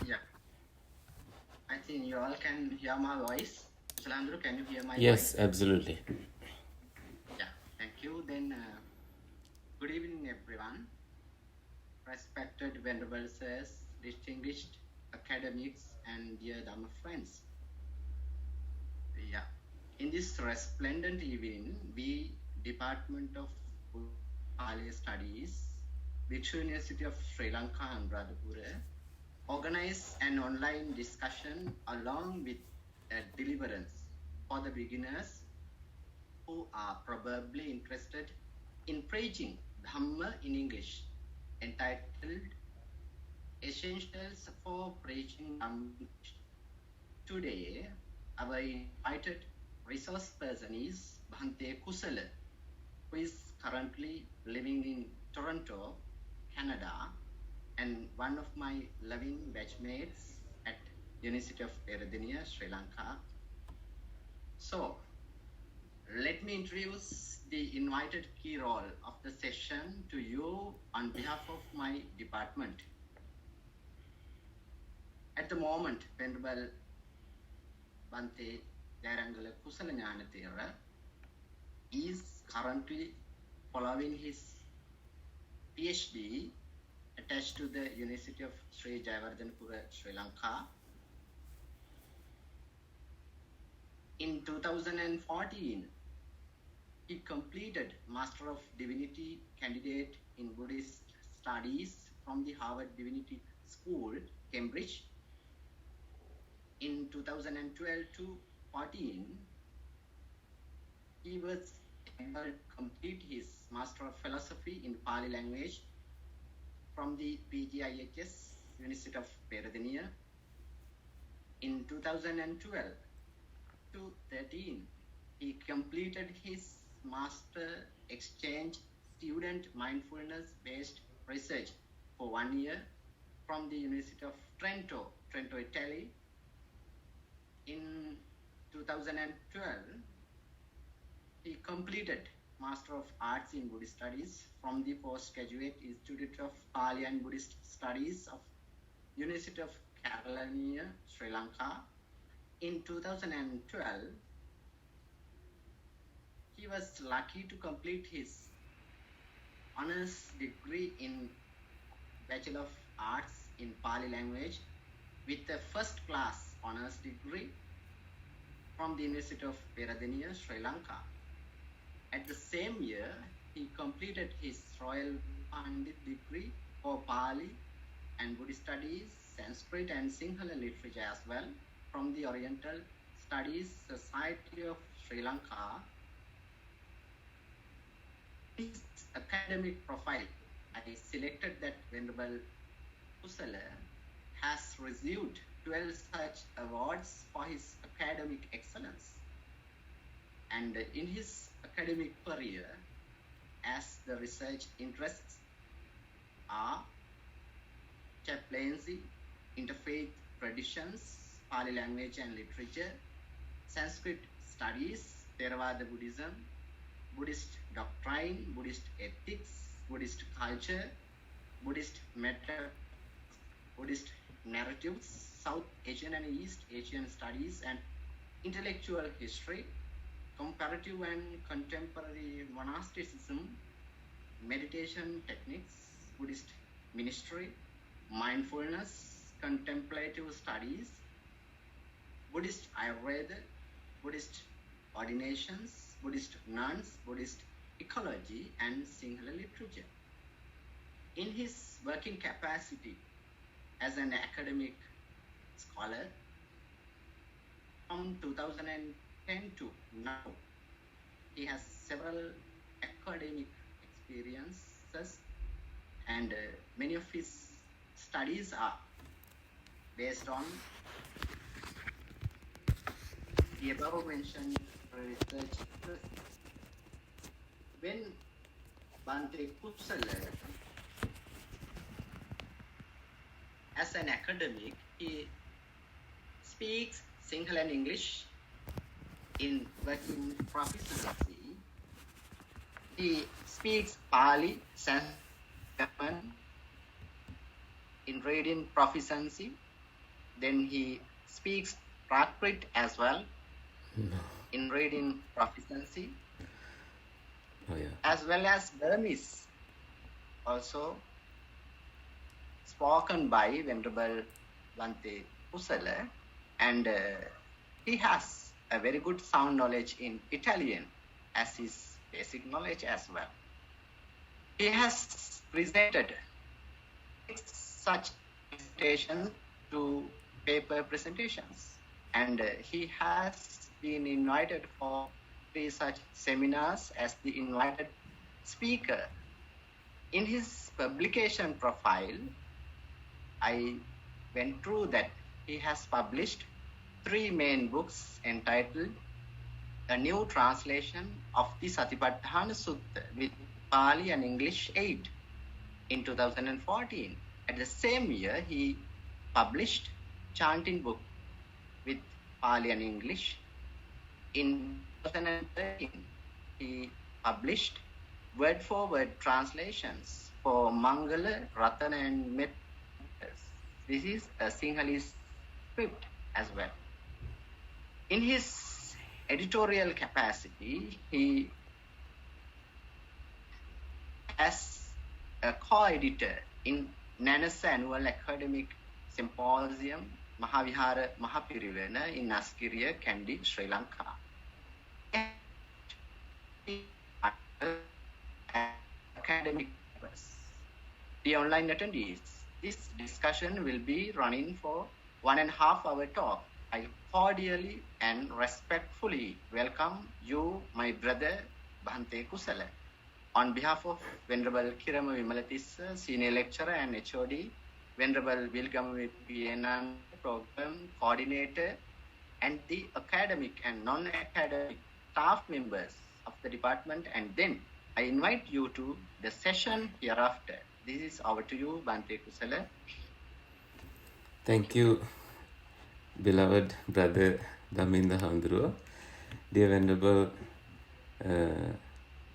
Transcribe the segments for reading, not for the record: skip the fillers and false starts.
Yeah, I think you all can hear my voice. Salandru, can you hear my Yes, voice? absolutely. Yeah, thank you. Then, good evening, everyone. Respected venerable sirs, distinguished academics, and dear Dhamma friends. Yeah, in this resplendent evening, we, Department of Pali Studies, Bikshu University of Sri Lanka and Radhapura, organize an online discussion along with a deliverance for the beginners who are probably interested in preaching Dhamma in English, entitled Essentials for Preaching Dhamma in English. Today, our invited resource person is Bhante Kusala, who is currently living in Toronto, Canada, and one of my loving batchmates at University of Peradeniya, Sri Lanka. So, let me introduce the invited key role of the session to you on behalf of my department. At the moment, Venerable Bhante Dharangala Kusalanyanathira is currently following his PhD attached to the University of Sri Jayawardhanapura, Sri Lanka. In 2014, he completed Master of Divinity candidate in Buddhist Studies from the Harvard Divinity School, Cambridge. In 2012 to 14, he was able to complete his Master of Philosophy in Pali language from the PGIHS University of Peradeniya. In 2012 to 13, he completed his Master Exchange Student Mindfulness-based research for 1 year from the University of Trento, Italy. In 2012, he completed Master of Arts in Buddhist Studies from the Postgraduate Institute of Pali and Buddhist Studies of University of Carolina, Sri Lanka. In 2012, he was lucky to complete his honors degree in Bachelor of Arts in Pali language with a first class honors degree from the University of Peradeniya, Sri Lanka. At the same year, he completed his Royal Pandit degree for Pali and Buddhist Studies, Sanskrit and Sinhala literature as well from the Oriental Studies Society of Sri Lanka. His academic profile, I selected that Venerable Kusala has received 12 such awards for his academic excellence. And in his academic career, as the research interests are chaplaincy, interfaith traditions, Pali language and literature, Sanskrit studies, Theravada Buddhism, Buddhist doctrine, Buddhist ethics, Buddhist culture, Buddhist meta, Buddhist narratives, South Asian and East Asian studies and intellectual history, comparative and contemporary monasticism, meditation techniques, Buddhist ministry, mindfulness, contemplative studies, Buddhist Ayurveda, Buddhist ordinations, Buddhist nuns, Buddhist ecology, and Sinhala literature. In his working capacity as an academic scholar, from 2010 to now, he has several academic experiences, and many of his studies are based on the above mentioned research. When Bhante Kusala, as an academic, he speaks Sinhala and English in working proficiency. He speaks Pali, Sanskrit in reading proficiency. Then he speaks Prakrit as well in reading proficiency, as well as Burmese, also spoken by Venerable Bhante Kusala, and he has a very good sound knowledge in Italian as his basic knowledge as well. He has presented such presentations to paper presentations, and he has been invited for 3 such seminars as the invited speaker. In his publication profile, I went through that he has published 3 main books entitled A New Translation of the Satipatthana Sutta with Pali and English aid in 2014. At the same year, he published chanting book with Pali and English. In 2013, he published word-for-word translations for Mangala, Ratana and Met. This is a Sinhalese script as well. In his editorial capacity, he as a co-editor in NANA's annual academic symposium Mahavihara Mahapirivena in Askiriya, Kandy, Sri Lanka. Academic purpose. The online attendees, this discussion will be running for 1.5 hour talk. I cordially and respectfully welcome you, my brother Bhante Kusala. On behalf of Venerable Kirama Vimalatissa, Senior Lecturer and HOD, Venerable Vilgama Vienan, Program Coordinator, and the academic and non-academic staff members of the department, and then I invite you to the session hereafter. This is over to you, Bhante Kusala. Thank you, beloved brother Dhaminda Handruwa. Dear Venerable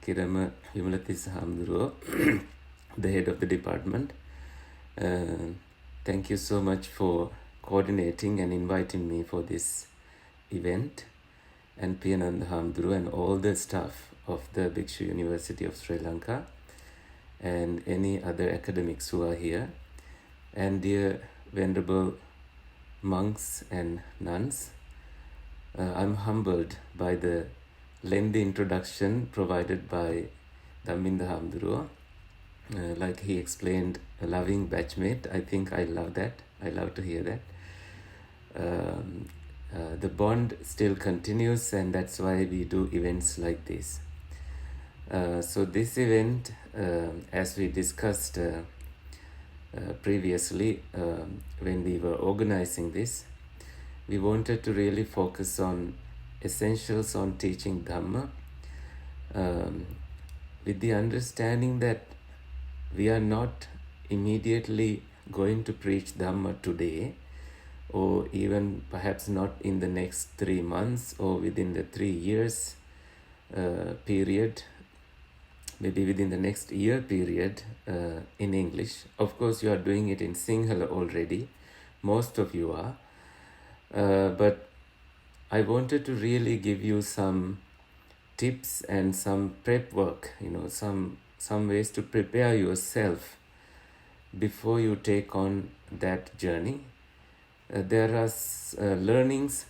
Kirama Vimalathissa Hamduruwa, the head of the department. Thank you so much for coordinating and inviting me for this event, and Piyananda Hamduruwa and all the staff of the Bikshu University of Sri Lanka and any other academics who are here, and dear Venerable monks and nuns. I'm humbled by the lengthy introduction provided by Dhaminda Hamduruwa. Like he explained, a loving batchmate. I think I love that. I love to hear that. The bond still continues, and that's why we do events like this. So this event, as we discussed previously when we were organizing this, we wanted to really focus on essentials on teaching Dhamma, with the understanding that we are not immediately going to preach Dhamma today, or even perhaps not in the next 3 months or within the 3 years period, maybe within the next year period in English. Of course, you are doing it in Sinhala already. Most of you are. But I wanted to really give you some tips and some prep work, some ways to prepare yourself before you take on that journey. There are learnings,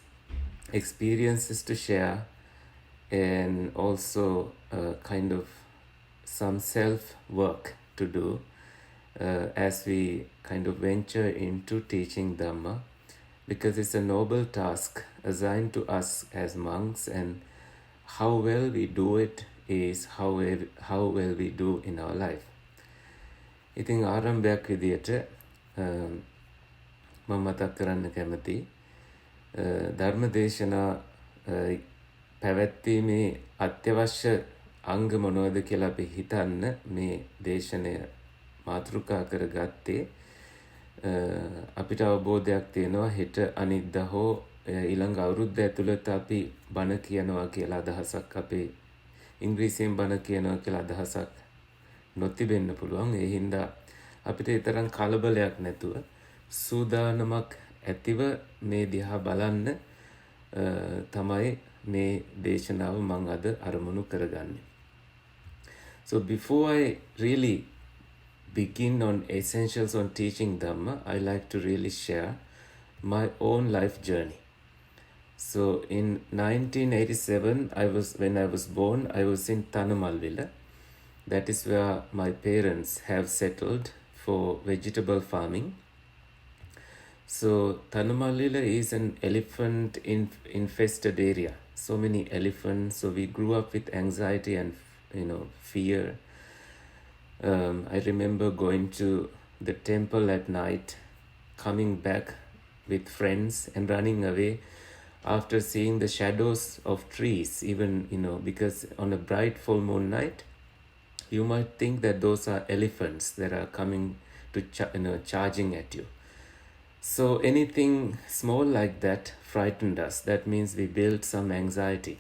experiences to share, and also kind of some self-work to do as we kind of venture into teaching Dhamma, because it's a noble task assigned to us as monks, and how well we do it is how well we do in our life. ඉතින් ආරම්භයක් විදියට මම මතක් කරන්න කැමති ධර්මදේශනා පැවැත්වීමේ අත්‍යවශ්‍ය අංග මොනවද කියලා අපි හිතන්න මේ දේශනය මාතෘකා කරගත්තේ. අපිට අවබෝධයක් තියෙනවා හෙට අනිද්දා හෝ ඊළඟ අවුරුද්ද ඇතුළත අපි බණ කියනවා කියලා අදහසක්, අපේ ඉංග්‍රීසියෙන් බණ කියනවා කියලා අදහසක් නොතිබෙන්න පුළුවන්. ඒ හින්දා අපිට ඊතරම් කලබලයක් නැතුව සූදානමක් ඇතිව මේ දිහා බලන්න තමයි මේ දේශනාව මං අද අරමුණු කරගන්නේ. So before I really begin on essentials on teaching Dhamma, I like to really share my own life journey. So in 1987, when I was born, I was in Thanumalwila. That is where my parents have settled for vegetable farming. So Thanumalwila is an elephant infested area. So many elephants. So we grew up with anxiety and fear. I remember going to the temple at night, coming back with friends and running away after seeing the shadows of trees, even, because on a bright full moon night, you might think that those are elephants that are coming to charging at you. So anything small like that frightened us. That means we built some anxiety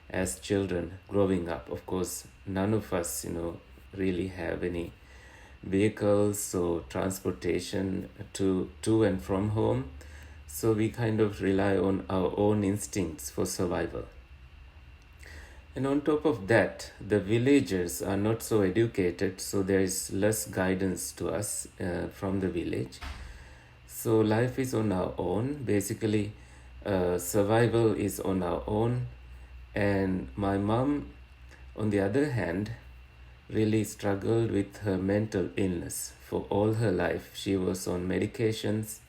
as children growing up. Of course, none of us, really have any vehicles or transportation to and from home. So we kind of rely on our own instincts for survival. And on top of that, the villagers are not so educated, so there is less guidance to us from the village. So life is on our own. Basically, survival is on our own. And my mom, on the other hand, really struggled with her mental illness for all her life. She was on medications,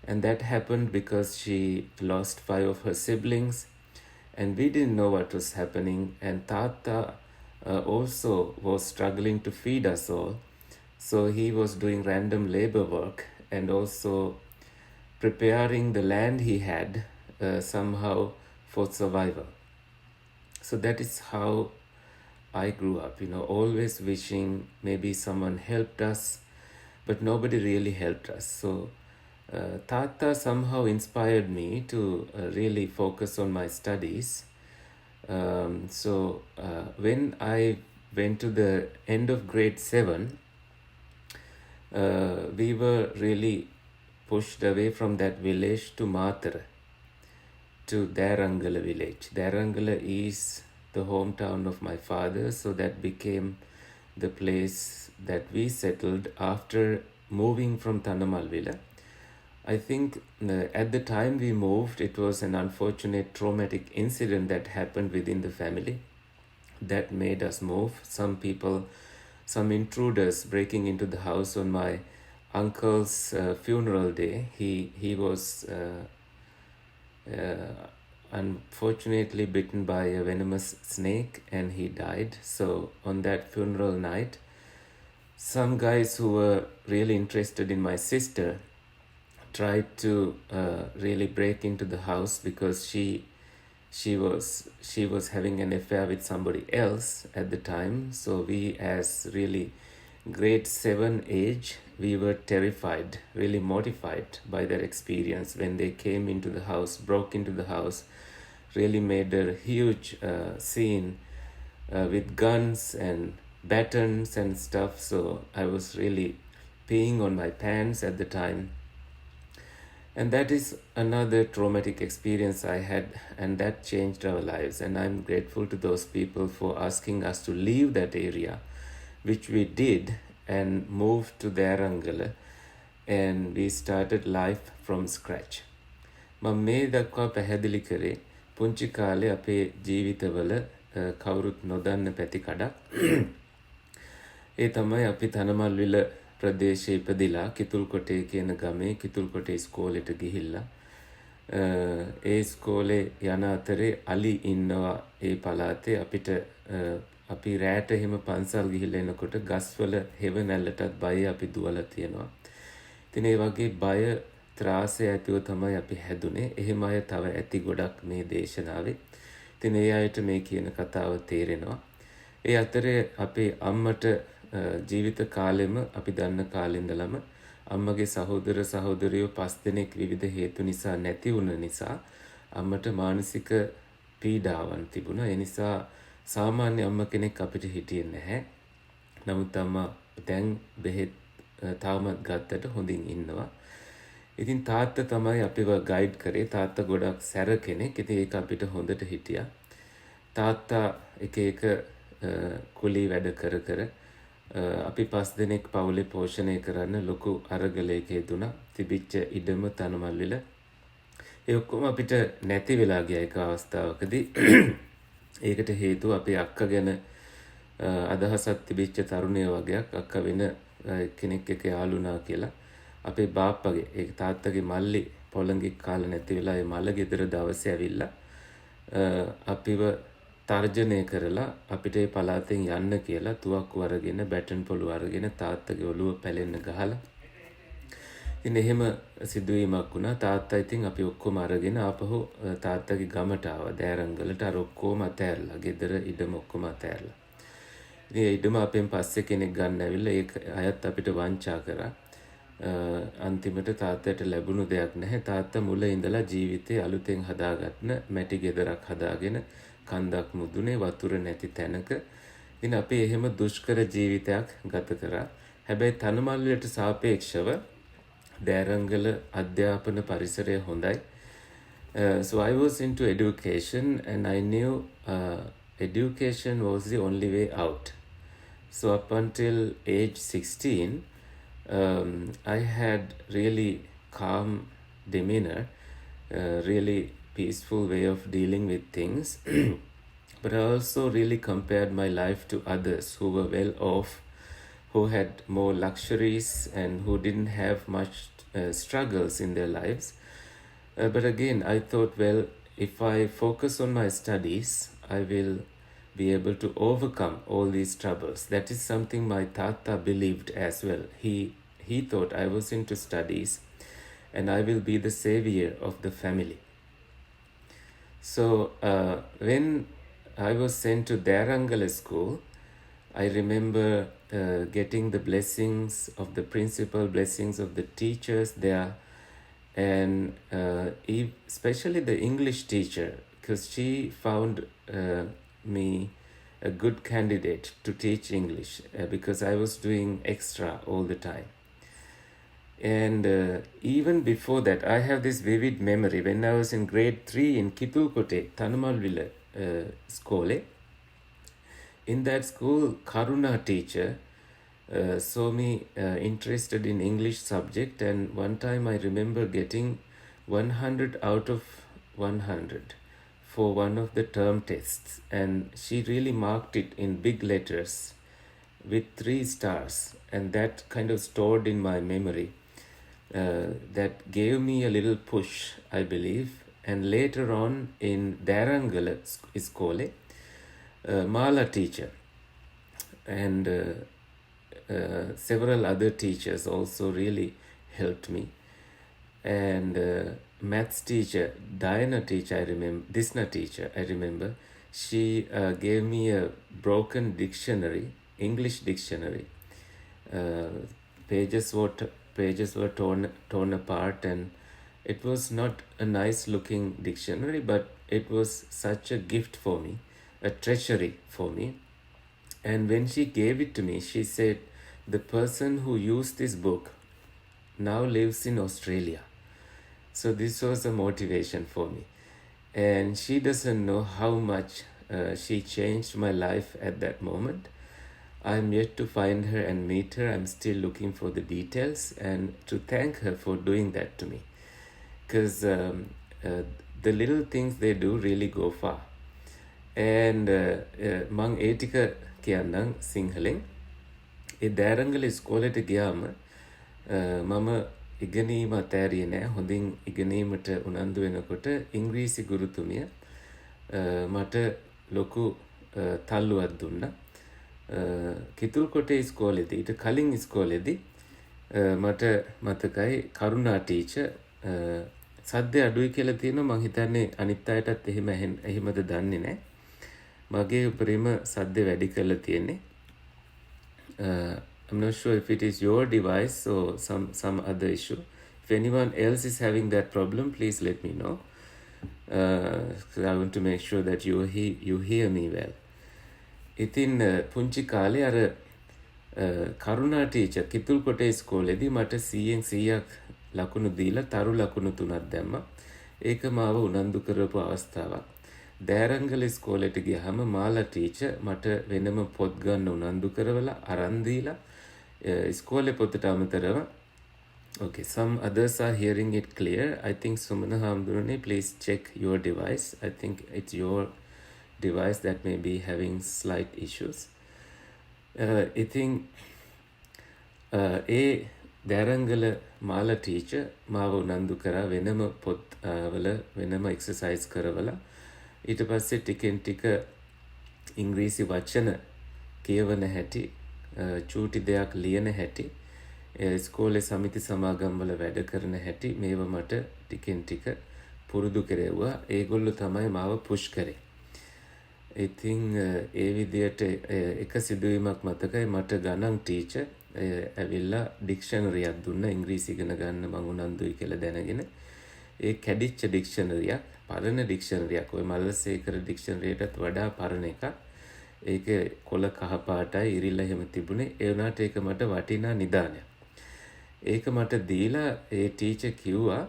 and that happened because she lost 5 of her siblings, and we didn't know what was happening. And Tata also was struggling to feed us all. So he was doing random labor work and also preparing the land he had somehow for survival. So that is how I grew up, always wishing maybe someone helped us, but nobody really helped us. So Tata somehow inspired me to really focus on my studies. So when I went to the end of grade 7, we were really pushed away from that village to Matara, to Darangala village. Darangala is the hometown of my father, so that became the place that we settled after moving from Thanumalwila. I think at the time we moved, it was an unfortunate traumatic incident that happened within the family that made us move. Some intruders breaking into the house on my uncle's funeral day. He was unfortunately bitten by a venomous snake and he died. So on that funeral night, some guys who were really interested in my sister tried to really break into the house because she was having an affair with somebody else at the time. So we, as really grade 7 age, we were terrified, really mortified by their experience when they came into the house, broke into the house, really made a huge scene with guns and batons and stuff. So I was really peeing on my pants at the time. And that is another traumatic experience I had, and that changed our lives. And I'm grateful to those people for asking us to leave that area, which we did, and moved to Darangala, and we started life from scratch. මම මේ දක්වා පැහැදිලි කරේ පුංචි කාලේ අපේ ජීවිතවල කවුරුත් නොදන්න පැති කඩක්. ඒ තමයි අපි තනමල්විල ප්‍රදේශයේ ඉපදිලා කිතුල්කොටේ කියන ගමේ කිතුල්කොටේ ඉස්කෝලේට ගිහිල්ලා ඒ ඉස්කෝලේ යන අතරේ අලි ඉන්නවා ඒ පළාතේ. අපිට අපි රැට එහෙම පන්සල් ගිහිල්ලා එනකොට ගස්වල හෙවණැල්ලටත් බය අපි දුවලා තියෙනවා. ඉතින් ඒ වගේ බය ත්‍රාසය ඇතිව තමයි අපි හැදුනේ. එහෙම අය තව ඇති ගොඩක් මේ දේශනාවේ. ඉතින් ඒ අයට මේ කියන කතාව තේරෙනවා. ඒ අතරේ අපේ අම්මට ජීවිත කාලෙම අපි දන්න කාලේ ඉඳලම අම්මගේ සහෝදර සහෝදරියෝ 5 දෙනෙක් විවිධ හේතු නිසා නැති වුණ නිසා අම්මට මානසික පීඩාවන් තිබුණා. ඒ නිසා සාමාන්‍ය අම්ම කෙනෙක් අපිට හිටියේ නැහැ. නමුත් අම්මා දැන් බෙහෙත් තාමත් ගත්තට හොඳින් ඉන්නවා. ඉතින් තාත්තා තමයි අපිව ගයිඩ් කරේ. තාත්තා ගොඩක් සැර කෙනෙක්. ඉතින් ඒක අපිට හොඳට හිටියා. තාත්තා එක කුලී වැඩ කර කර අපි 5 දෙනෙක් පවුලේ පෝෂණය කරන්න ලොකු අරගලයක යෙදුණා. තිබිච්ච ඉඩම තනමල්විල ඒ ඔක්කොම අපිට නැති වෙලා ගියා එක අවස්ථාවකදී. ඒකට හේතුව අපේ අක්කා ගැන අදහසක් තිබිච්ච තරුණය වගේක්. අක්කා වෙන කෙනෙක් එක්ක යාළුනා කියලා. අපේ බාප්පගේ ඒ තාත්තගේ මල්ලි පොළඟික් කාලා නැති වෙලා ඒ මල ගෙදර දවසේ ඇවිල්ලා අපිව තර්ජනය කරලා අපිට ඒ පළාතෙන් යන්න කියලා තුවක්කු අරගෙන බැටන් පොළු අරගෙන තාත්තගේ ඔළුව පැලෙන්න ගහලා. ඉතින් එහෙම සිදුවීමක් වුණා. තාත්තා ඉතින් අපි ඔක්කොම අරගෙන ආපහු තාත්තගේ ගමට ආවා. දෑරංගලට අර ඔක්කොම අතෑරලා. ගෙදර ඉඩම ඔක්කොම අතෑරලා. ඉතින් ඒ ඉඩම අපෙන් පස්සේ කෙනෙක් ගන්න ඇවිල්ලා ඒක අයත් අපිට වංචා කරා. අන්තිමට තාත්තට ලැබුණු දෙයක් නැහැ. තාත්තා මුල ඉඳලා ජීවිතේ අලුතෙන් හදාගන්න මැටි ගෙදරක් හදාගෙන කන්දක් මුදුනේ වතුර නැති තැනක. ඉතින් අපි එහෙම දුෂ්කර ජීවිතයක් ගත කරා. හැබැයි තනමල්විලට සාපේක්ෂව දෑරංගල අධ්‍යාපන පරිසරය හොඳයි. So I was into education and I knew education was the only way out. So up until age 16, I had really calm demeanor, really peaceful way of dealing with things. But I also really compared my life to others who were well off, who had more luxuries and who didn't have much struggles in their lives. But again, I thought, well, if I focus on my studies, I will be able to overcome all these troubles. That is something my tata believed as well. He thought I was into studies and I will be the savior of the family. So when I was sent to Dharangala school, I remember getting the blessings of the principal, blessings of the teachers there, and especially the English teacher, because she found me a good candidate to teach English because I was doing extra all the time. And even before that, I have this vivid memory when I was in grade 3 in Kitulkote, Thanumalwila school. In that school, Karuna teacher saw me interested in English subject, and one time I remember getting 100 out of 100 for one of the term tests, and she really marked it in big letters with 3 stars, and that kind of stored in my memory. That gave me a little push, I believe. And later on in Dharangala Iskole, Mala teacher and several other teachers also really helped me. And maths teacher, Diana teacher, Disna teacher, I remember, she gave me a broken dictionary, English dictionary. Pages were torn apart, and it was not a nice looking dictionary, but it was such a gift for me, a treasury for me. And when she gave it to me, she said, the person who used this book now lives in Australia. So this was a motivation for me. And she doesn't know how much she changed my life at that moment. I'm yet to find her and meet her. I'm still looking for the details and to thank her for doing that to me. Because the little things they do really go far. And mang etika කියන්නම් සිංහලෙන් ඒ දෑරංගල ඉස්කෝලේට ගියාම මම ඉගෙනීම අතෑරියේ නෑ. හොඳින් ඉගෙනීමට උනන්දු වෙනකොට ඉංග්‍රීසි ගුරුතුමිය මට ලොකු තල්ලුවක් දුන්නා. කිතුල්කොටේ ඉස්කෝලේදී ඊට කලින් ඉස්කෝලේදී මට මතකයි කරුණා ටීචර් සද්ද අඩුයි කියලා තියෙනවා. මං හිතන්නේ අනිත් අයටත් එහෙමද දන්නේ නැහැ. මගේ උපරිම සද්ද වැඩි කරලා තියෙන්නේ. I'm not sure if it is your device or some other issue. If anyone else is having that problem, please let me know. I want to make sure that you hear me well. ඉතින් පුංචි කාලේ අර කරුණා teacher Kitulkote ඉස්කෝලේදී මට 100ක් ලකුණු දීලා තරු ලකුණු 3ක් දැම්මා. ඒක මාව උනන්දු කරපු අවස්ථාවක්. දෑරංගල ඉස්කෝලේට ගියාම මාලා ටීචර් මට වෙනම පොත් ගන්න උනන්දු කරවලා අරන් දීලා ඉස්කෝලේ පොතට අමතරව okay, some others are hearing it clear. I think Sumana Hamdurani, please check your device. I think it's your device that may be having slight issues. ඉතින් ඒ දෑරංගල මාලා ටීචර් මාව උනන්දු කරා වෙනම පොත් වල වෙනම එක්සර්සයිස් කරවලා ඊට පස්සේ ටිකෙන් ටික ඉංග්‍රීසි වචන කියවන හැටි චූටි දෙයක් ලියන හැටි ඉස්කෝලේ සමිති සමාගම් වල වැඩ කරන හැටි මේව මට ටිකෙන් ටික පුරුදු කෙරෙව්වා. ඒගොල්ලෝ තමයි මාව පුෂ් කරේ. ඉතින් ඒ විදියට එක සිදුවීමක් මතකයි මට ගණන් ටීචර් ඇවිල්ලා ඩික්ෂනරියක් දුන්න ඉංග්‍රීසි ඉගෙන ගන්න මං උනන්දුයි කියලා දැනගෙන ඒ කැඩිච්ච ඩික්ෂනරියක් පරණ ඩික්ෂනරියක් ඔය මල්ලසේකර ඩික්ෂනරියටත් වඩා පරණ එකක්. ඒක කොළ කහ පාටයි ඉරිල්ල එහෙම තිබුණේ. ඒ වුණාට ඒක මට වටිනා නිදානයක්. ඒක මට දීලා ඒ ටීචර් කිව්වා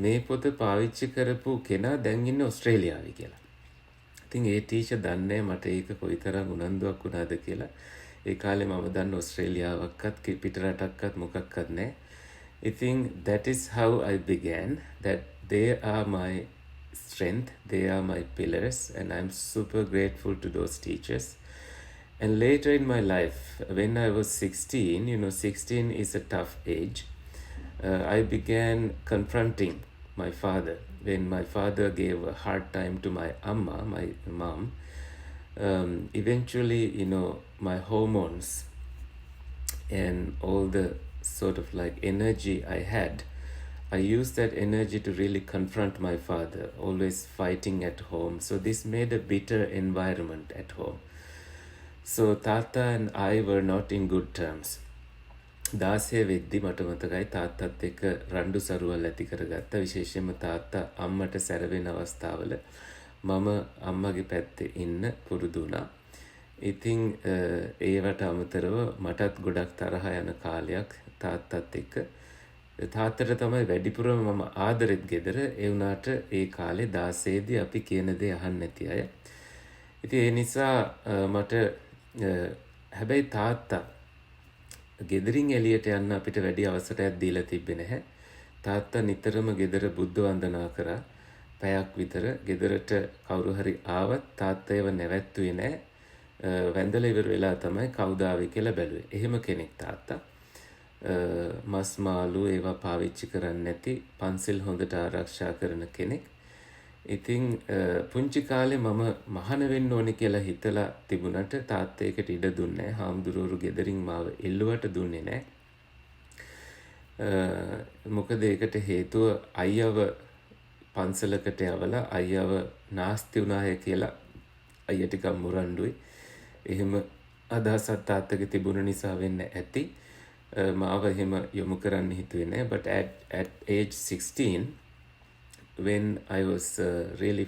මේ පොත පාවිච්චි කරපු කෙනා දැන් ඉන්නේ ඕස්ට්‍රේලියාවේ කියලා. ඉතින් ඒ ටීචර් දන්නේ මට ඒක කොයිතරම් උනන්දුවක් වුණාද කියලා. ඒ කාලේ මම දන්න ඕස්ට්‍රේලියාවක්වත් පිටරටක්වත් මොකක්වත් නැහැ. ඉතින් that is how I began, that they are my strength, they are my pillars, and I'm super grateful to those teachers. And later in my life, when I was 16, 16 is a tough age, I began confronting my father. When my father gave a hard time to my amma, my mom, eventually, my hormones and all the sort of like energy I had, I used that energy to really confront my father, always fighting at home. So this made a bitter environment at home. So Tata and I were not in good terms. 16 වෙද්දි මට මතකයි තාත්තත් එක්ක රණ්ඩු සරුවල් ඇති කරගත්ත. විශේෂයෙන්ම තාත්තා අම්මට සැරවෙන අවස්ථාවල මම අම්මගේ පැත්තේ ඉන්න පුරුදු වුණා. ඉතින් ඒවට අමතරව මටත් ගොඩක් තරහ යන කාලයක් තාත්තත් එක්ක. තාත්තට තමයි වැඩිපුරම මම ආදරෙත් ගෙදර. ඒ වුණාට ඒ කාලේ 16 දී අපි කියන දේ අහන්නේ නැති අය. ඉතින් ඒ නිසා මට හැබැයි තාත්තා ගෙදරින් එළියට යන්න අපිට වැඩි අවසරයක් දීලා තිබ්බේ නැහැ. තාත්තා නිතරම ගෙදර බුද්ධ වන්දනා කරා. පැයක් විතර ගෙදරට කවුරු හරි ආවත් තාත්තා ඒව නැවැත්තුවේ නැහැ. වැඳලා ඉවර වෙලා තමයි කවුද ආවේ කියලා බැලුවේ. එහෙම කෙනෙක් තාත්තා. මස් මාළු ඒවා පාවිච්චි කරන්නේ නැති පන්සිල් හොඳට ආරක්ෂා කරන කෙනෙක්. ඉතින් පුංචි කාලේ මම මහාන වෙන්න ඕනේ කියලා හිතලා තිබුණට තාත්තා ඒකට ඉඩ දුන්නේ නැහැ. හාමුදුරුවෝ ගෙදරින් මාව එල්ලුවට දුන්නේ නැහැ. මොකද ඒකට හේතුව අයියව පන්සලකට යවලා අයියව නාස්ති වුණාය කියලා අයියා ටිකක් මුරණ්ඩුයි. එහෙම අදහසක් තාත්තගේ තිබුණ නිසා වෙන්න ඇති. මාව එහෙම යොමු කරන්න හිතුවේ නැහැ. But at age 16, when I was really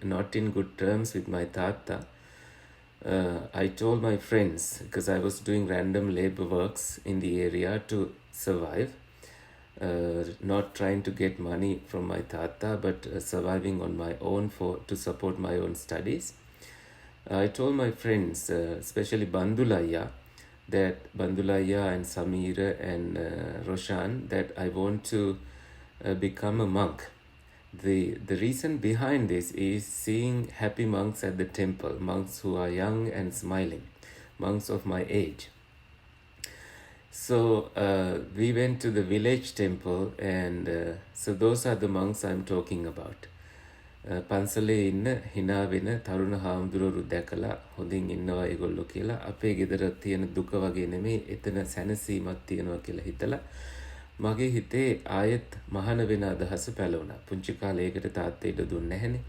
not in good terms with my tata, I told my friends, because I was doing random labor works in the area to survive, not trying to get money from my tata, but surviving on my own to support my own studies. I told my friends, especially Bandulaya, that Bandulaya and Samira and Roshan, that I want to become a monk. The reason behind this is seeing happy monks at the temple, monks who are young and smiling, monks of my age. So we went to the village temple, and so those are the monks I'm talking about. පන්සලේ ඉන්න hina වෙන තරුණ හාමුදුරුවෝ දැකලා හොඳින් ඉන්නවා ඒගොල්ලෝ කියලා අපේ ගෙදර තියෙන දුක වගේ නෙමෙයි එතන සැනසීමක් තියෙනවා කියලා හිතලා මගේ හිතේ ආයෙත් මහාන වෙන අදහස පැලුණා. පුංචි කාලේ ඒකට තාත්තා ඉඩ දුන්නේ නැහනේ.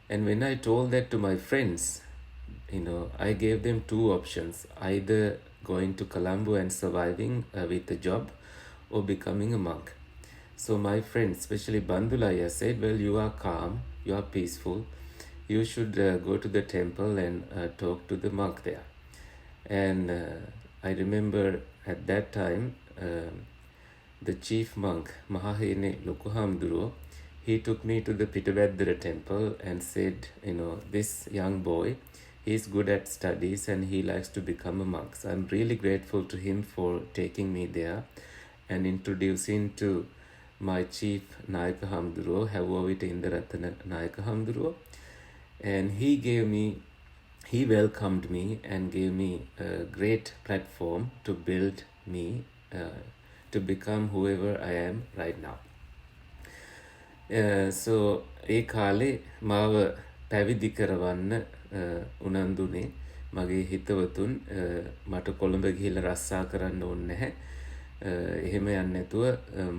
And when I told that to my friends, I gave them two options: either going to Colombo and surviving with a job, or becoming a monk. So my friends, especially Bandulaya, said, well, you are calm, you are peaceful, you should go to the temple and talk to the monk there. And I remember at that time, the chief monk, Mahahene Lokuhamduro, he took me to the Pitavadra temple and said, this young boy, he's good at studies and he likes to become a monk. So I'm really grateful to him for taking me there and introducing to my chief Nayaka Hamduro, Havovita Indaratana Nayaka Hamduro. And he welcomed me and gave me a great platform to build me to become whoever I am right now. So ඒ කාලේ මාව පැවිදි කරවන්න උනන්දුනේ මගේ හිතවතුන් මට කොළඹ ගිහිල්ලා රස්සා කරන්න ඕනේ නැහැ. එහෙම යන්නේ නැතුව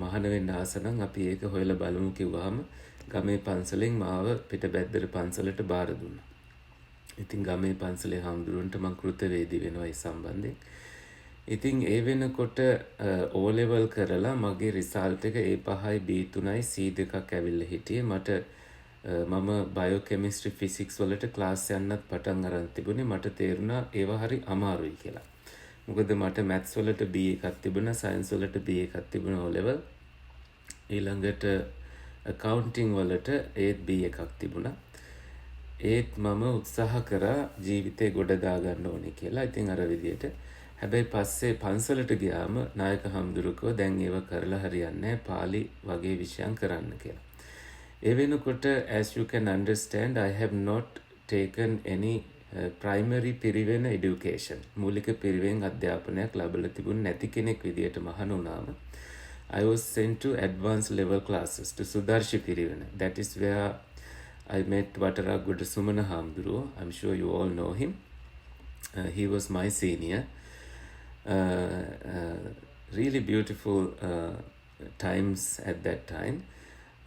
මහාන වෙන්න ආස නම් අපි ඒක හොයලා බලමු කිව්වහම ගමේ පන්සලෙන් මාව පිටබැද්දර පන්සලට බාර දුන්නා. ඉතින් ගමේ පන්සලේ හාමුදුරුවන්ට මම කෘතවේදී වෙනවා ඒ සම්බන්ධයෙන්. ඉතින් ඒ වෙනකොට O level කරලා මගේ රිසල්ට් එක A5යි B3යි C2ක් ඇවිල්ලා හිටියේ. මට මම බයෝකෙමිස්ට්‍රි ෆිසික්ස් වලට ක්ලාස් යන්නත් පටන් අරන් තිබුණේ. මට තේරුණා ඒවා හරි අමාරුයි කියලා. මොකද මට මැත්ස් වලට B එකක් තිබුණා, සයන්ස් වලට B එකක් තිබුණා O level. ඊළඟට accounting වලට ඒත් B එකක් තිබුණා. ඒත් මම උත්සාහ කරා ජීවිතේ ගොඩ ගා ගන්න ඕනේ කියලා. ඉතින් අර විදියට හැබැයි පස්සේ පන්සලට ගියාම නායක හම්දුරුකෝ දැන් ඒව කරලා හරියන්නේ නැහැ, පාලි වගේ විෂයන් කරන්න කියලා. ඒ වෙනකොට as you can understand I have not taken any primary Pirivena education. මූලික පිරිවෙන් අධ්‍යාපනයක් ලැබලා තිබුණ නැති කෙනෙක් විදියට මහණ වුණාම I was sent to advanced level classes to Sudarshi Pirivena. That is where I met Vataraggoda Sumana Hamduru. I'm sure you all know him. He was my senior. Really beautiful times at that time.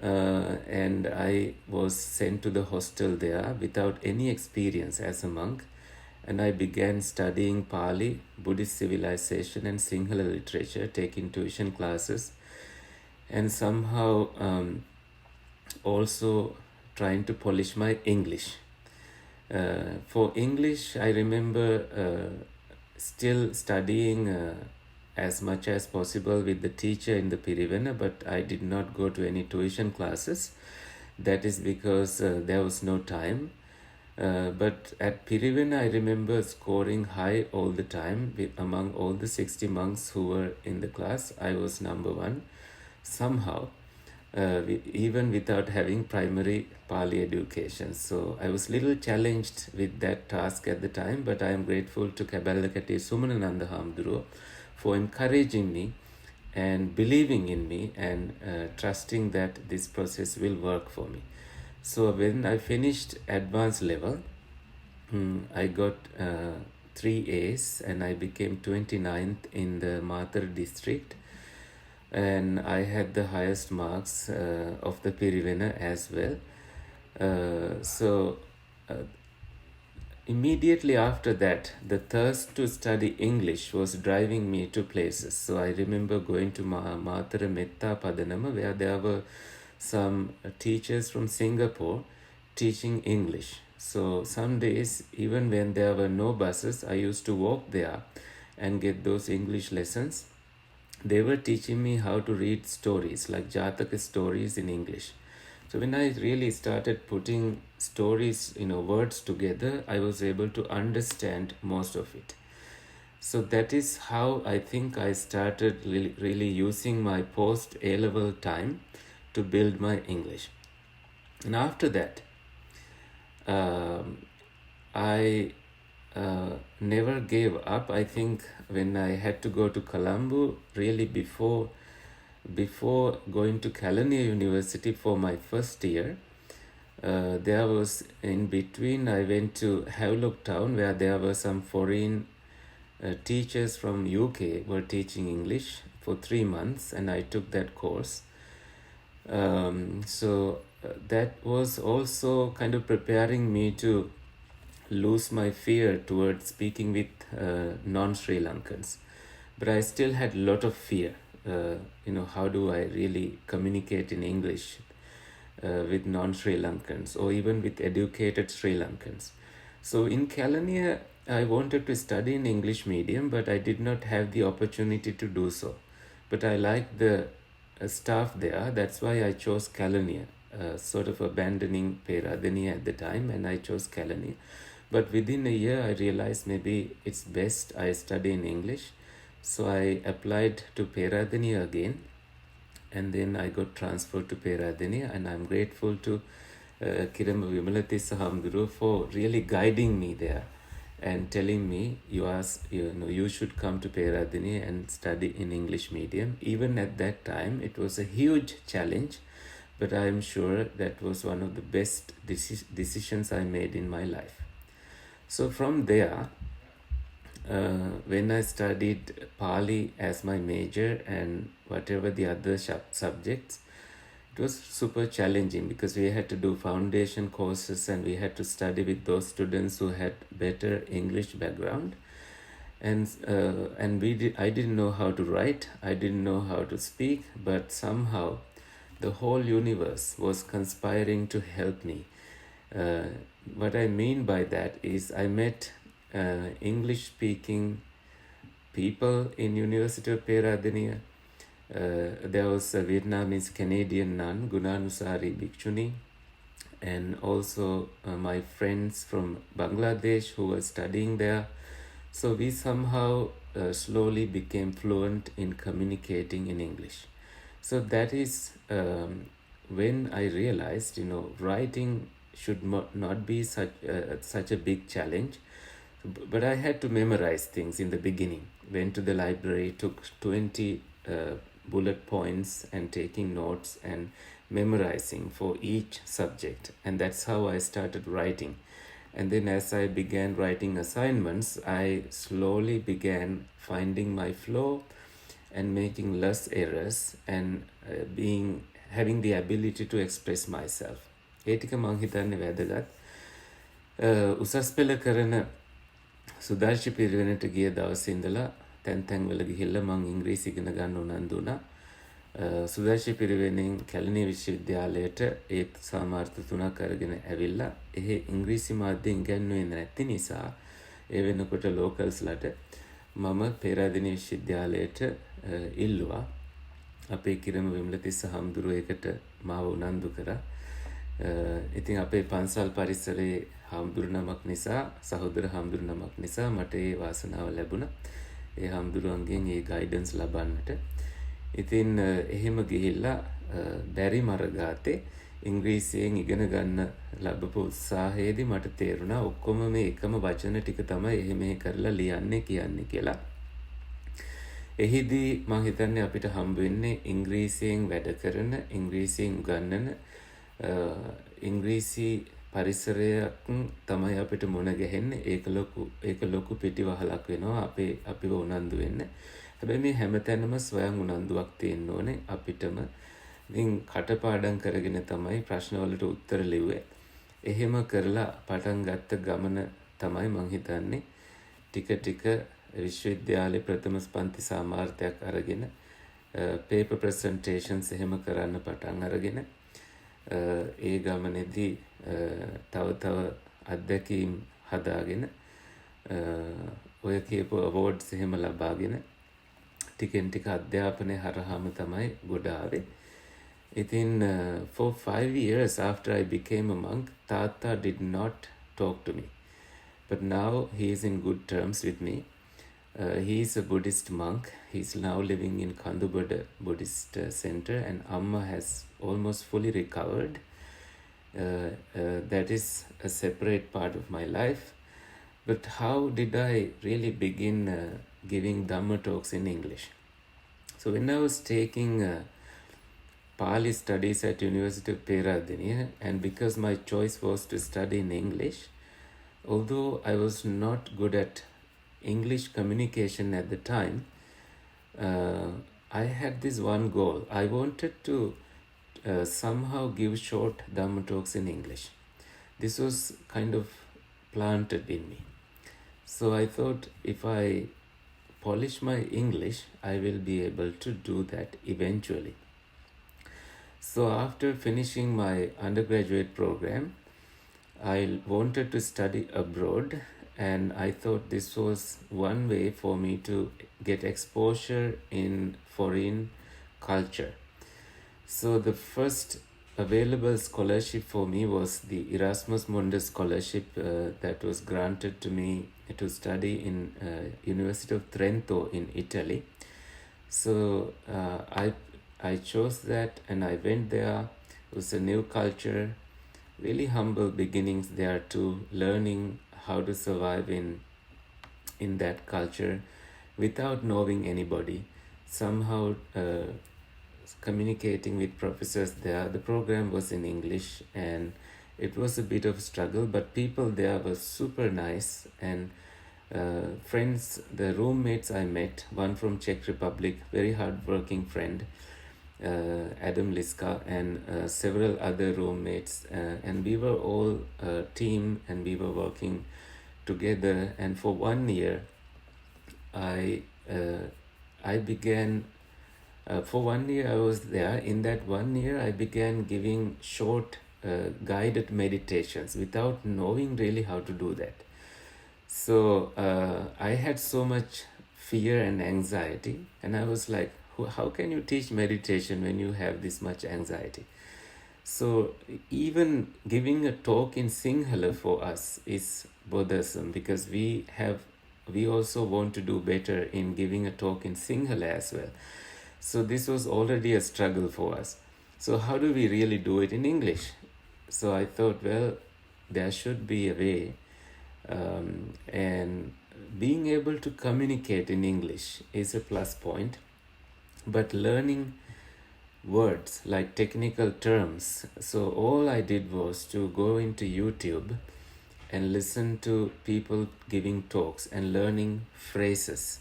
And I was sent to the hostel there without any experience as a monk. And I began studying Pali, Buddhist civilization and Sinhala literature, taking tuition classes. And somehow also trying to polish my English. For English, I remember still studying as much as possible with the teacher in the Pirivena, but I did not go to any tuition classes. That is because there was no time. But at Pirivena, I remember scoring high all the time. Among all the 60 monks who were in the class, I was number one somehow. Even without having primary Pali education. So I was little challenged with that task at the time, but I am grateful to Kabbalakati Sumanananda Hamduru for encouraging me and believing in me and trusting that this process will work for me. So when I finished advanced level, I got 3 A's and I became 29th in the Mathur district. And I had the highest marks of the Pirivena as well. Immediately after that, the thirst to study English was driving me to places. So I remember going to Mathura Metta Padanama, where there were some teachers from Singapore teaching English. So some days, even when there were no buses, I used to walk there and get those English lessons. They were teaching me how to read stories, like Jataka stories in English. So when I really started putting stories, words together, I was able to understand most of it. So that is how I think I started really using my post A-level time to build my English. And after that, I never gave up. I think when I had to go to Colombo, really before going to Kelaniya University for my first year, there was in between I went to Havelock Town where there were some foreign teachers from UK were teaching English for 3 months, and I took that course. That was also kind of preparing me to lose my fear towards speaking with non-Sri Lankans. But I still had a lot of fear. How do I really communicate in English with non-Sri Lankans or even with educated Sri Lankans? So in Kelaniya, I wanted to study in English medium, but I did not have the opportunity to do so but I liked the staff there. That's why I chose Kelaniya, sort of abandoning Peradeniya at the time, and I chose Kelaniya. But within a year, I realized maybe it's best I study in English. So I applied to Peradeniya again, and then I got transferred to Peradeniya, and I'm grateful to Kirama Vimalathissa Hamguru for really guiding me there and telling me you should come to Peradeniya and study in English medium. Even at that time, it was a huge challenge, but I am sure that was one of the best decisions I made in my life. So from there, when I studied Pali as my major and whatever the other subjects, it was super challenging because we had to do foundation courses and we had to study with those students who had better English background. And I didn't know how to write, I didn't know how to speak, but somehow the whole universe was conspiring to help me. What I mean by that is I met English speaking people in University of Peradeniya. There was a Vietnamese Canadian nun, Gunanusari Bikshuni, and also my friends from Bangladesh who were studying there. So we somehow slowly became fluent in communicating in English. So that is when I realized, writing should not be such a big challenge. But I had to memorize things in the beginning. Went to the library, took 20 bullet points and taking notes and memorizing for each subject. And that's how I started writing. And then as I began writing assignments, I slowly began finding my flow and making less errors and having the ability to express myself. ඒ ටික මං හිතන්නේ වැදගත්. උසස් පෙළ කරන සුදර්ශි පිරිවෙනට ගිය දවසේ ඉඳලා තැන්වල ගිහිල්ලා මං ඉංග්‍රීසි ඉගෙන ගන්න උනන්දු වුණා. සුදර්ශි පිරිවෙනෙන් කැලණිය විශ්වවිද්‍යාලයට ඒත් සාමාර්ථ 3ක් අරගෙන ඇවිල්ලා එහෙ ඉංග්‍රීසි මාධ්‍යයෙන් ඉගෙනුවේ නැති නිසා ඒ වෙනකොට ලෝකල්ස්ලට මම පේරාදෙණිය විශ්වවිද්‍යාලයට ඉල්ලුවා. අපේ කිරම විමලතිස්ස හම්දුරුව ඒකට මාව උනන්දු කරා. ඉතින් අපේ පන්සල් පරිසරයේ හම්දුරු නමක් නිසා, සහෝදර හම්දුරු නමක් නිසා මට ඒ වාසනාව ලැබුණා. ඒ හම්දුරුවන්ගෙන් ඒ ගයිඩන්ස් ලබන්නට. ඉතින් එහෙම ගිහිල්ලා බැරි මරගාතේ ඉංග්‍රීසියෙන් ඉගෙන ගන්න ලැබපු උත්සාහයේදී මට තේරුණා ඔක්කොම මේ එකම වචන ටික තමයි එහෙම කරලා ලියන්නේ කියන්නේ කියලා. එහිදී මම හිතන්නේ අපිට හම්බ වෙන්නේ ඉංග්‍රීසියෙන් වැඩ කරන, ඉංග්‍රීසියෙන් උගන්වන ඉංග්‍රීසි පරිසරයක් තමයි අපිට මුණ ගැහෙන්නේ. ඒක ලොකු පිටිවහලක් වෙනවා අපිව උනන්දු වෙන්න. හැබැයි මේ හැමතැනම ස්වයං උනන්දුවක් තියෙන්න ඕනේ අපිටම. ඉතින් කටපාඩම් කරගෙන තමයි ප්‍රශ්නවලට උත්තර ලිව්වේ. එහෙම කරලා පටන් ගත්ත ගමන තමයි මං හිතන්නේ ටික විශ්වවිද්‍යාලේ ප්‍රථම පන්ති සාමාර්ථයක් අරගෙන paper presentations එහෙම කරන්න පටන් අරගෙන ඒ ගමනේදී තව අත්දැකීම් හදාගෙන ඔය කියපු awards එහෙම ලබාගෙන ටිකෙන් ටික අධ්‍යාපනය හරහාම තමයි ගොඩ ආවේ. ඉතින් for 5 years after I became a monk, Tata did not talk to me. But now he is in good terms with me. He is a Buddhist monk. He's now living in Kandubada Buddhist Center, and Amma has almost fully recovered. That is a separate part of my life. But how did I really begin giving Dhamma talks in English? So when I was taking Pali studies at University of Peradeniya, and because my choice was to study in English, although I was not good at English communication at the time, I had this one goal. I wanted to somehow give short Dhamma talks in English. This was kind of planted in me. So I thought if I polish my English, I will be able to do that eventually. So after finishing my undergraduate program, I wanted to study abroad, and I thought this was one way for me to get exposure in foreign culture. So the first available scholarship for me was the Erasmus Mundus scholarship that was granted to me to study in University of Trento in Italy. So I chose that and I went there. It was a new culture, really humble beginnings there too, learning how to survive in that culture without knowing anybody. Somehow communicating with professors there. The program was in English and it was a bit of a struggle, but people there were super nice and friends, the roommates I met, one from Czech Republic, very hardworking friend, Adam Liska, and several other roommates, and we were all a team and we were working together. And for 1 year, I began. For 1 year, I was there. In that 1 year, I began giving short guided meditations without knowing really how to do that. So I had so much fear and anxiety, and I was like, how can you teach meditation when you have this much anxiety? So even giving a talk in Sinhala for us is bothersome because we also want to do better in giving a talk in Sinhala as well. So this was already a struggle for us. So how do we really do it in English? So I thought, well, there should be a way. And being able to communicate in English is a plus point. But learning words like technical terms. So all I did was to go into YouTube and listen to people giving talks and learning phrases.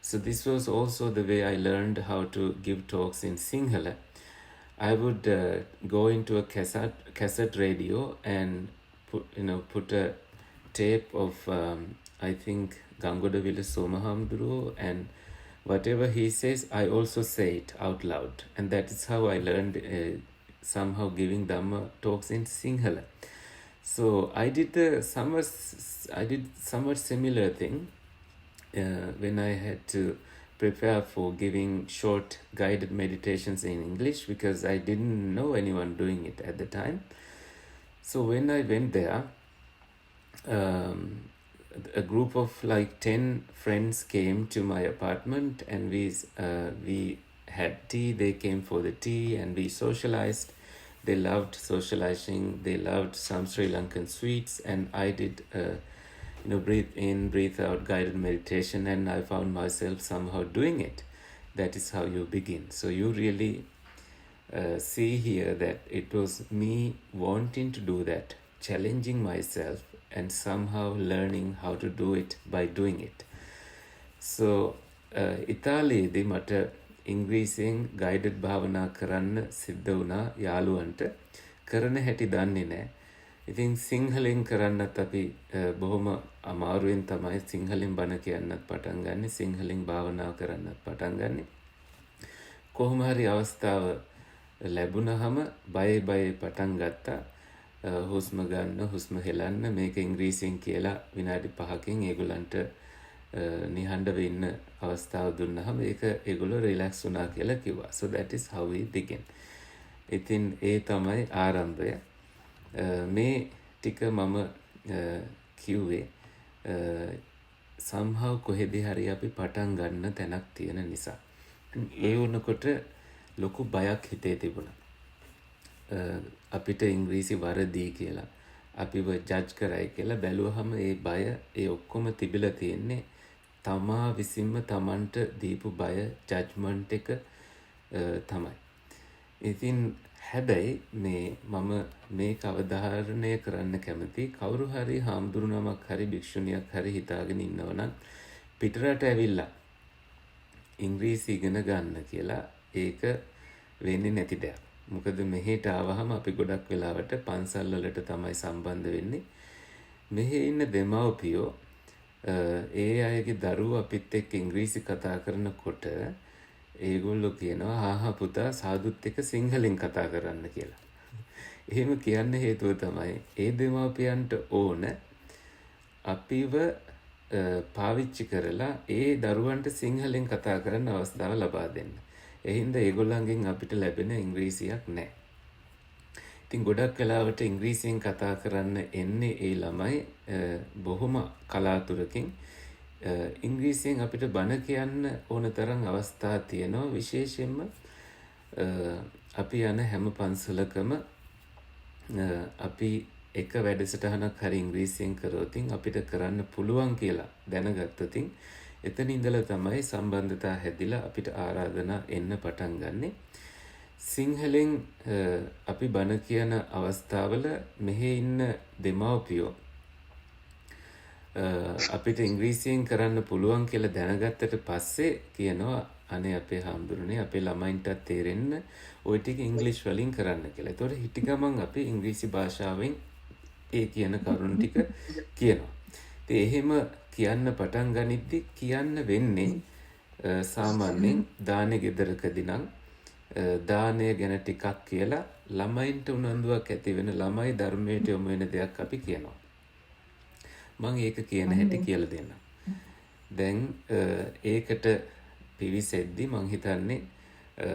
So this was also the way I learned how to give talks in Sinhala. I would go into a cassette radio and put a tape of I think Gangodavilla Somahamduru, and whatever he says, I also say it out loud, and that is how I learned somehow giving Dhamma talks in Sinhala. So I did somewhat similar thing when I had to prepare for giving short guided meditations in English because I didn't know anyone doing it at the time. So when I went there, a group of like 10 friends came to my apartment and we had tea. They came for the tea and we socialized. They loved socializing. They loved some Sri Lankan sweets, and I did breathe in, breathe out guided meditation, and I found myself somehow doing it. That is how you begin. So you really see here that it was me wanting to do that, challenging myself and somehow learning how to do it by doing it. So ඉතාලියේදී මට ඉංග්‍රීසියෙන් guided භාවනා කරන්න සිද්ධ වුණා යාළුවන්ට. කරන හැටි දන්නේ නැහැ. ඉතින් සිංහලෙන් කරන්නත් අපි බොහොම අමාරුවෙන් තමයි සිංහලෙන් බණ කියන්නත් පටන් ගන්නෙ, සිංහලෙන් භාවනා කරන්නත් පටන් ගන්නෙ. කොහොම හරි අවස්ථාව ලැබුණාම බය පටන් ගත්තා. හුස්ම ගන්න, හුස්ම හෙලන්න, මේක ඉංග්‍රීසියෙන් කියලා විනාඩි 5කින් ඒගොල්ලන්ට නිහඬව ඉන්න අවස්ථාව දුන්නාම ඒක ඒගොල්ලෝ රිලැක්ස් වුණා කියලා කිව්වා. So that is how we begin. ඉතින් ඒ තමයි ආරම්භය. මේ ටික මම කිව්වේ somehow කොහෙදී හරි අපි පටන් ගන්න තැනක් තියෙන නිසා. ඒ වුණකොට ලොකු බයක් හිතේ තිබුණා. අපිට ඉංග්‍රීසි වරදී කියලා අපිව ජජ් කරයි කියලා බැලුවහම ඒ බය ඒ ඔක්කොම තිබිලා තියෙන්නේ තමා විසින්ම තමන්ට දීපු බය ජජ්මන්ට් එක තමයි. ඉතින් හැබැයි මම මේක අවධාරණය කරන්න කැමති කවුරු හරි හාමුදුරු නමක් හරි භික්ෂුණියක් හරි හිතාගෙන ඉන්නවනම් පිටරට ඇවිල්ලා ඉංග්‍රීසි ඉගෙන ගන්න කියලා ඒක වෙන්නේ නැති දෙයක්. මොකද මෙහෙට ආවහම අපි ගොඩක් වෙලාවට පන්සල් වලට තමයි සම්බන්ධ වෙන්නේ. මෙහි ඉන්න දෙමව්පියෝ ඒ අයගේ දරුවෝ අපිත් එක්ක ඉංග්‍රීසි කතා කරනකොට ඒගොල්ලෝ කියනවා ආහා පුතා සාදුත් එක්ක සිංහලෙන් කතා කරන්න කියලා. එහෙම කියන්න හේතුව තමයි ඒ දෙමව්පියන්ට ඕන අපිව පාවිච්චි කරලා ඒ දරුවන්ට සිංහලෙන් කතා කරන්න අවස්ථාව ලබා දෙන්න. එහින්ද ඒගොල්ලන්ගෙන් අපිට ලැබෙන ඉංග්‍රීසියක් නැහැ. ඉතින් ගොඩක් වෙලාවට ඉංග්‍රීසියෙන් කතා කරන්න එන්නේ ඒ ළමයි බොහොම කලාතුරකින්. ඉංග්‍රීසියෙන් අපිට බණ කියන්න ඕන තරම් අවස්ථා තියෙනවා. විශේෂයෙන්ම අපි යන හැම පන්සලකම අපි එක වැඩසටහනක් හරි ඉංග්‍රීසියෙන් කරොතින් අපිට කරන්න පුළුවන් කියලා දැනගත්තොතින් එතන ඉඳලා තමයි සම්බන්ධතා හැදිලා අපිට ආරාධනා එන්න පටන් ගන්නෙ. සිංහලෙන් අපි බණ කියන අවස්ථාවල මෙහි ඉන්න දෙමව්පියෝ අපිට ඉංග්‍රීසියෙන් කරන්න පුළුවන් කියලා දැනගත්තට පස්සේ කියනවා අනේ අපේ හාමුදුරනේ අපේ ළමයින්ටත් තේරෙන්න ওই ටික ඉංග්‍රීසි වලින් කරන්න කියලා. ඒතකොට හිටි ගමන් අපි ඉංග්‍රීසි භාෂාවෙන් ඒ කියන කරුණු ටික කියනවා. ඉතින් එහෙම කියන්න පටන් ගනිද්දි කියන්න වෙන්නේ සාමාන්‍යයෙන් දානේ ගෙදරකදී නම් දානය ගැන ටිකක් කියලා ළමයින්ට උනන්දුවක් ඇති වෙන ළමයි ධර්මයට යොමු වෙන දෙයක් අපි කියනවා. මම ඒක කියන හැටි කියලා දෙන්නම්. දැන් ඒකට පිවිසෙද්දි මං හිතන්නේ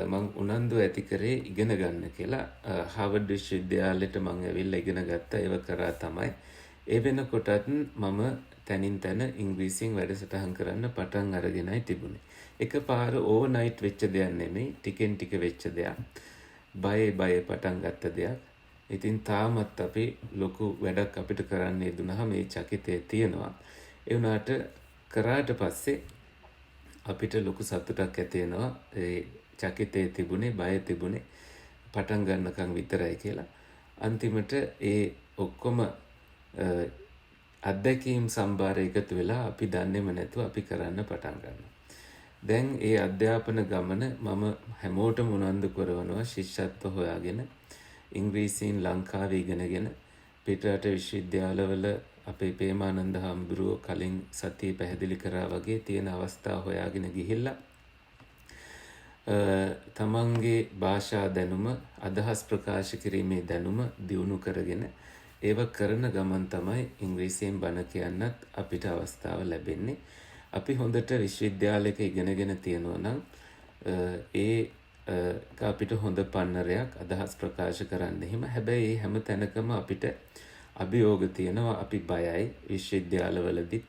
මං උනන්දු ඇති කරේ ඉගෙන ගන්න කියලා. හාවර්ඩ් විශ්වවිද්‍යාලයට මං ඇවිල්ලා ඉගෙන ගත්තා. ඒව කරා තමයි. ඒ වෙනකොටත් මම තනින් තන ඉංග්‍රීසියෙන් වැඩසටහන් කරන්න පටන් අරගෙනයි තිබුණේ. එකපාර ඕවර්නයිට් වෙච්ච දෙයක් නෙමෙයි. ටිකෙන් ටික වෙච්ච දෙයක්. බය පටන් ගත්ත දෙයක්. ඉතින් තාමත් අපි ලොකු වැඩක් අපිට කරන්න යෙදුනහම මේ චකිතය තියෙනවා. ඒ වුණාට කරාට පස්සේ අපිට ලොකු සතුටක් ඇති වෙනවා. ඒ චකිතේ තිබුණේ බය තිබුණේ පටන් ගන්නකම් විතරයි කියලා. අන්තිමට ඒ ඔක්කොම අත්දැකීම් සම්භාර එකතු වෙලා අපි දන්නේම නැතුව අපි කරන්න පටන් ගන්නවා. දැන් ඒ අධ්‍යාපන ගමන මම හැමෝටම උනන්දු කරනවා ශිෂ්‍යත්ව හොයාගෙන ඉංග්‍රීසියෙන් ලංකාවේ ඉගෙනගෙන පිටරට විශ්වවිද්‍යාලවල අපේ පේමානන්ද හාමුදුරුවෝ කලින් සතියේ පැහැදිලි කරා වගේ තියෙන අවස්ථා හොයාගෙන ගිහිල්ලා තමන්ගේ භාෂා දැනුම අදහස් ප්‍රකාශ කිරීමේ දැනුම දියුණු කරගෙන ඒව කරන ගමන් තමයි ඉංග්‍රීසියෙන් බණ කියන්නත් අපිට අවස්ථාව ලැබෙන්නේ. අපි හොඳට විශ්වවිද්‍යාලයක ඉගෙනගෙන තියෙනවා නම් ඒ අපිට හොඳ පන්නරයක් අදහස් ප්‍රකාශ කරන්න එහෙම. හැබැයි හැම තැනකම අපිට අභියෝග තියෙනවා. අපි බයයි විශ්වවිද්‍යාලවලදීත්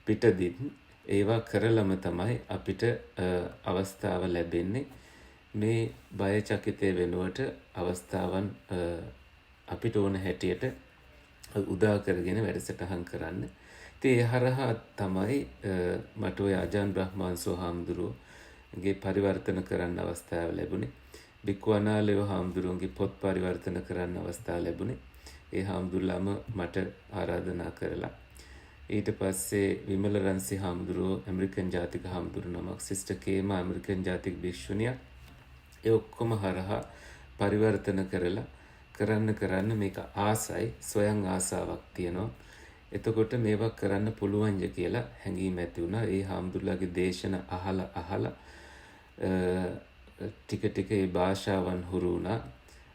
පිටදීත් ඒවා කරලම තමයි අපිට අවස්ථාව ලැබෙන්නේ. මේ බය චකිතය වෙනුවට අවස්ථාවන් අපිට ඕන හැටියට උදා කරගෙන වැඩසටහන් කරන්න. ඉතින් ඒ හරහා තමයි මට ඔය අජාන් බ්‍රහ්මාංශෝ හාමුදුරුවෝගේ පරිවර්තන කරන්න අවස්ථාව ලැබුණේ. බික්වනාලයෝ හාමුදුරුවන්ගේ පොත් පරිවර්තන කරන්න අවස්ථාව ලැබුණේ. ඒ හාමුදුරුවෝම මට ආරාධනා කරලා ඊට පස්සේ විමල රන්සි හාමුදුරුවෝ ඇමරිකන් ජාතික හාමුදුරුවෝ නමක් සිස්ටර් කේමා ඇමරිකන් ජාතික භික්ෂුණියක් ඒ ඔක්කොම හරහා පරිවර්තන කරලා කරන්න මේක ආසයි ස්වයං ආසාවක් තියෙනවා. එතකොට මේවා කරන්න පුළුවන්ද කියලා හැඟීම ඇති වුණා. ඒ හාමුදුරුවෝගේ දේශන අහලා ටික ටික ඒ භාෂාවන් හුරු වුණා.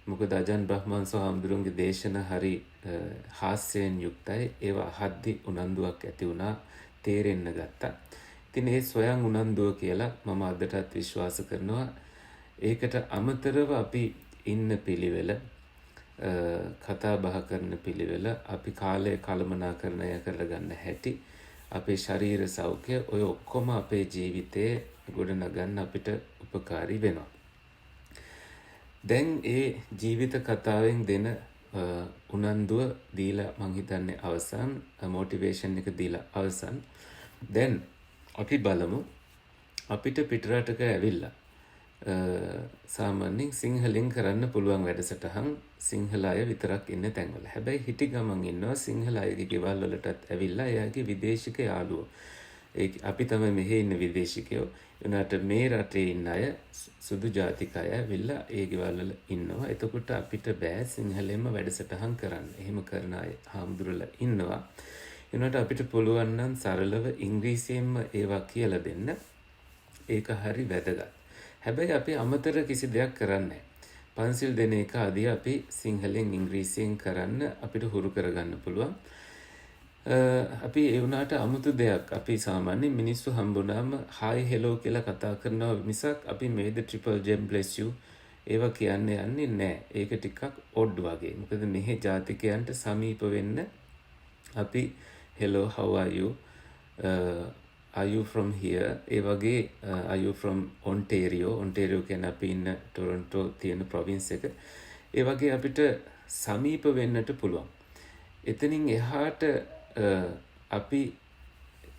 මොකද අජාන් බ්‍රහ්මංශ හාමුදුරුවෝගේ දේශන හරි හාස්‍යයෙන් යුක්තයි. ඒවා අහද්දි උනන්දුවක් ඇති වුණා. තේරෙන්න ගත්තා. ඉතින් ඒ ස්වයං උනන්දුව කියලා මම අදටත් විශ්වාස කරනවා. ඒකට අමතරව අපි ඉන්න පිළිවෙල කතා බහ කරන පිළිවෙල අපි කාලය කළමනාකරණය කරගන්න හැටි අපේ ශරීර සෞඛ්‍ය ඔය ඔක්කොම අපේ ජීවිතයේ ගොඩනගන්න අපිට උපකාරී වෙනවා. දැන් ඒ ජීවිත කතාවෙන් දෙන උනන්දුව දීලා මං හිතන්නේ අවසන් මොටිවේෂන් එක දීලා අවසන්. දැන් අපි බලමු අපිට පිටරටක ඇවිල්ලා සාමාන්‍යයෙන් සිංහලෙන් කරන්න පුළුවන් වැඩසටහන් සිංහල අය විතරක් ඉන්න තැන්වල. හැබැයි හිටි ගමන් ඉන්නවා සිංහල අයගේ ගෙවල් වලටත් ඇවිල්ලා එයාගේ විදේශික යාළුවෝ. අපි තමයි මෙහි ඉන්න විදේශිකයෝ. උනාට මේ රටේ ඉන්න අය සුදු ජාතික අය ඇවිල්ලා ඒ ගෙවල් වල ඉන්නවා. එතකොට අපිට බෑ සිංහලෙන්ම වැඩසටහන් කරන්න. එහෙම කරන අය හාමුදුරුවෝ ඉන්නවා. එනකොට අපිට පුළුවන් නම් සරලව ඉංග්‍රීසියෙන්ම ඒවා කියලා දෙන්න. ඒක හරි වැදගත්. හැබැයි අපි අමතර කිසි දෙයක් කරන්නේ පන්සිල් දෙන එක ආදී අපි සිංහලෙන් ඉංග්‍රීසියෙන් කරන්න අපිට හුරු කරගන්න පුළුවන්. අපි ඒ වුණාට අමුතු දෙයක් අපි සාමාන්‍ය මිනිස්සු හම්බුනාම hi hello කියලා කතා කරනවා මිසක් අපි may the triple gem bless you ඒවා කියන්නේ යන්නේ නැහැ. ඒක ටිකක් ඔඩ් වගේ. මොකද මෙහි ජාතිකයන්ට සමීප වෙන්න අපි hello how are you are you from here ඒ වගේ are you from Ontario කියන්නේ අපි ඉන්න Toronto තියෙන province එක. ඒ වගේ අපිට සමීප වෙන්නට පුළුවන්. එතනින් එහාට අපි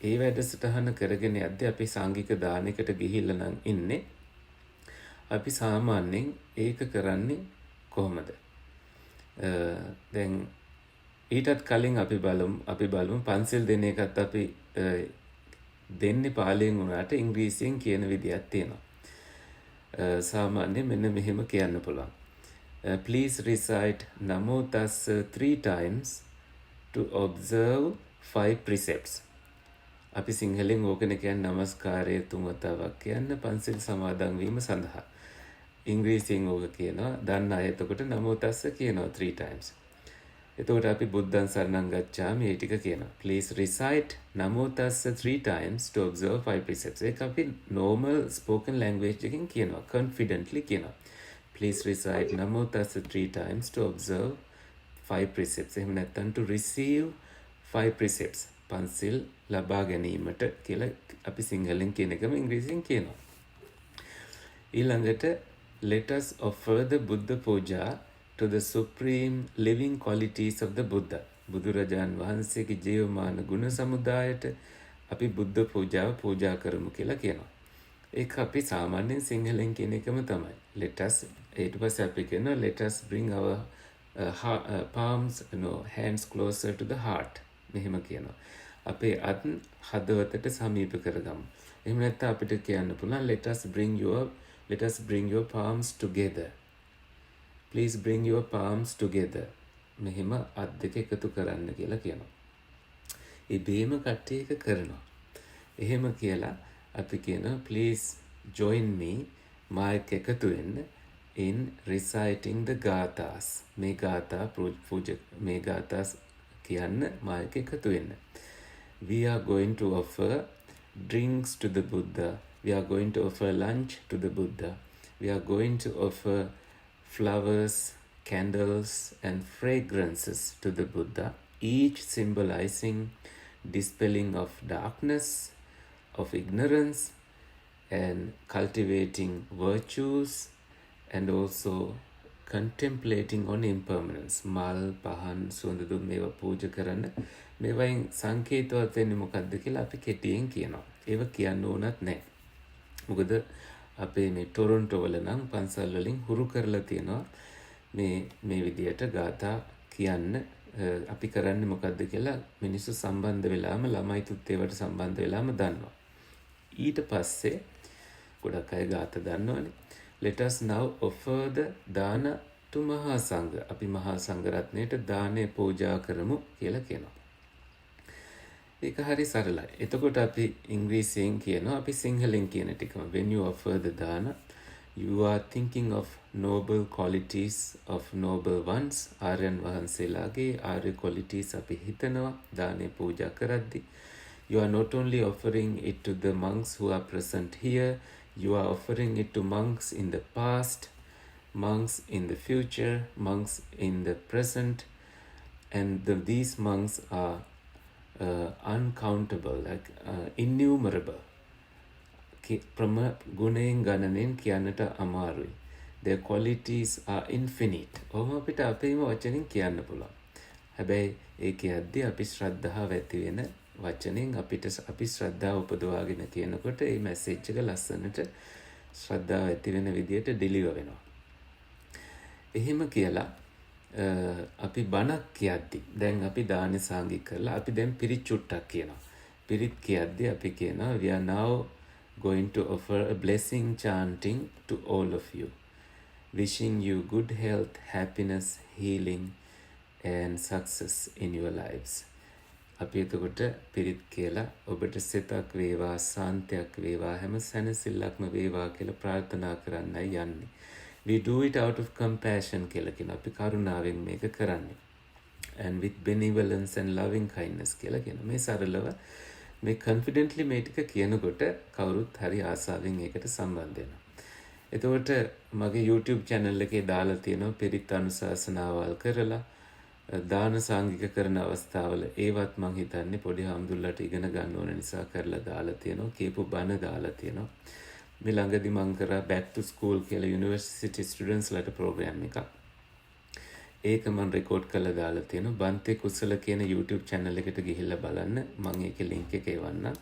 ඒ වැඩසටහන කරගෙන යද්දී අපි සංඝික දානයකට ගිහිල්ලා නම් ඉන්නේ. අපි සාමාන්‍යයෙන් ඒක කරන්නේ කොහොමද? දැන් ඊටත් කලින් අපි බලමු පන්සිල් දෙන එකත් අපි දෙන්නේ පාලියෙන් වුණාට ඉංග්‍රීසියෙන් කියන විදියක් තියෙනවා. සාමාන්‍යයෙන් මෙන්න මෙහෙම කියන්න පුළුවන්. Please recite Namo Tassa 3 times to observe 5 precepts. අපි සිංහලෙන් ඕකන කියන්නේ නමස්කාරය 3 වතාවක් කියන්න පන්සිල් සමාදන් වීම සඳහා. ඉංග්‍රීසියෙන් ඕක කියනවා දන්න අය එතකොට නමෝ තස්ස කියනවා 3 times. එතකොට අපි බුද්ධං සරණං ගච්ඡාමි මේ ටික කියනවා. Please recite නමෝ තස්ස 3 times to observe 5 precepts. ඒක අපි normal spoken language එකකින් කියනවා. confidently කියනවා. Please recite නමෝ තස්ස 3 times to observe 5 precepts. එහෙම නැත්නම් to receive 5 precepts. පන්සිල් ලබා ගැනීමට කියලා අපි සිංහලෙන් කියන එකම ඉංග්‍රීසියෙන් කියනවා. ඊළඟට let us offer the Buddha Puja to the supreme living qualities of the Buddha. බුදුරජාන් වහන්සේගේ ජීවමාන ගුණ සමුදායට අපි බුද්ධ පූජාව පූජා කරමු කියලා කියනවා. ඒක අපි සාමාන්‍යයෙන් සිංහලෙන් කියන එකම තමයි. let us ඊට පස්සේ අපි කියනවා let us bring our palms hands closer to the heart. මෙහෙම කියනවා. අපේ අත් හදවතට සමීප කරගමු. එහෙම නැත්නම් අපිට කියන්න පුළුවන් let us bring your palms together. Please bring your palms together. මෙහෙම අත් දෙක එකතු කරන්න කියලා කියනවා. ඉබේම කට්ටිය එක කරනවා. එහෙම කියලා අපි කියනවා please join me මාත් එකතු වෙන්න in reciting the gathas. මේ ගාථා මේ ගාථා කියන්න මාත් එකතු වෙන්න. We are going to offer drinks to the Buddha. We are going to offer lunch to the Buddha. We are going to offer flowers, candles, and fragrances to the Buddha, each symbolizing dispelling of darkness, of ignorance, and cultivating virtues, and also contemplating on impermanence. Mal, pahan, සුවඳ මේවා පූජා කරන්න. මේවයින් සංකේතවත් වෙන්නේ මොකක්ද කියලා අපි කෙටියෙන් කියනවා. ඒව කියන්න ඕනත් නැහැ. මොකද අපේ මේ ටොරොන්ටෝ වල නම් පන්සල් වලින් හුරු කරලා තියෙනවා මේ විදියට ගාථා කියන්න. අපි කරන්නේ මොකද්ද කියලා මිනිස්සු සම්බන්ධ වෙලාම ළමයිතුත් ඒවට සම්බන්ධ වෙලාම දන්නවා. ඊට පස්සේ ගොඩක් අය ගාථා දන්නවනේ. Let us now offer the dana to මහා සංඝ. අපි මහා සංඝ රත්නයට දානය පූජා කරමු කියලා කියනවා. ඒක හරි සරලයි. එතකොට අපි ඉංග්‍රීසියෙන් කියනවා අපි සිංහලෙන් කියන ටිකම. When you offer the dana, you are thinking of noble qualities of noble ones. ආර්යයන් වහන්සේලාගේ ආර්ය qualities අපි හිතනවා දානේ පූජා කරද්දී. You are not only offering it to the monks who are present here, you are offering it to monks in the past, monks in the future, monks in the present, and these monks are uncountable, like innumerable. ගුණයෙන් ගණනෙන් කියන්නට අමාරුයි. Their qualities are infinite. ඔහොම අපිට අපේම වචනෙන් කියන්න පුළුවන්. හැබැයි ඒකේ අද්දී අපි ශ්‍රද්ධාව ඇති වෙන වචනෙන් අපි ශ්‍රද්ධාව උපදවාගෙන කියනකොට මේ මැසේජ් එක ලස්සනට ශ්‍රද්ධාව ඇති වෙන විදියට ඩිලිවර් වෙනවා. එහෙම කියලා අපි බණක් කියද්දි දැන් අපි දාන සාංගික කරලා අපි දැන් පිරිත් චුට්ටක් කියනවා. පිරිත් කියද්දි අපි කියනවා we are now going to offer a blessing chanting to all of you, wishing you good health, happiness, healing and success in your lives. අපි එතකොට පිරිත් කියලා ඔබට සිතක් වේවා, සාන්තියක් වේවා, හැම සැනසෙල්ලක්ම වේවා කියලා ප්‍රාර්ථනා කරන්නයි යන්නේ. We do it out of compassion කියලා කියන අපි කරුණාවෙන් මේක කරන්නේ. and with benevolence and loving kindness කියලා කියන මේ සරලව මේ confidently මේ ටික කියනකොට කවුරුත් හරි ආසාවෙන් ඒකට සම්බන්ධ වෙනවා. එතකොට මගේ YouTube channel එකේ දාලා තියෙනවා පිරිත් අනුශාසනාවල් කරලා දාන සංගික කරන අවස්ථාවල ඒවත් මං හිතන්නේ පොඩි හාමුදුරුවෝට ඉගෙන ගන්න ඕන නිසා කරලා දාලා තියෙනවා. කියපු බණ දාලා තියෙනවා. මේ ළඟදි මං කරා back to school කියලා university students ලට program එකක්. ඒක මම රෙකෝඩ් කරලා දාලා තියෙනවා. බන්තේ කුසල කියන YouTube channel එකට ගිහිල්ලා බලන්න. මම ඒකේ link එක එවන්නම්.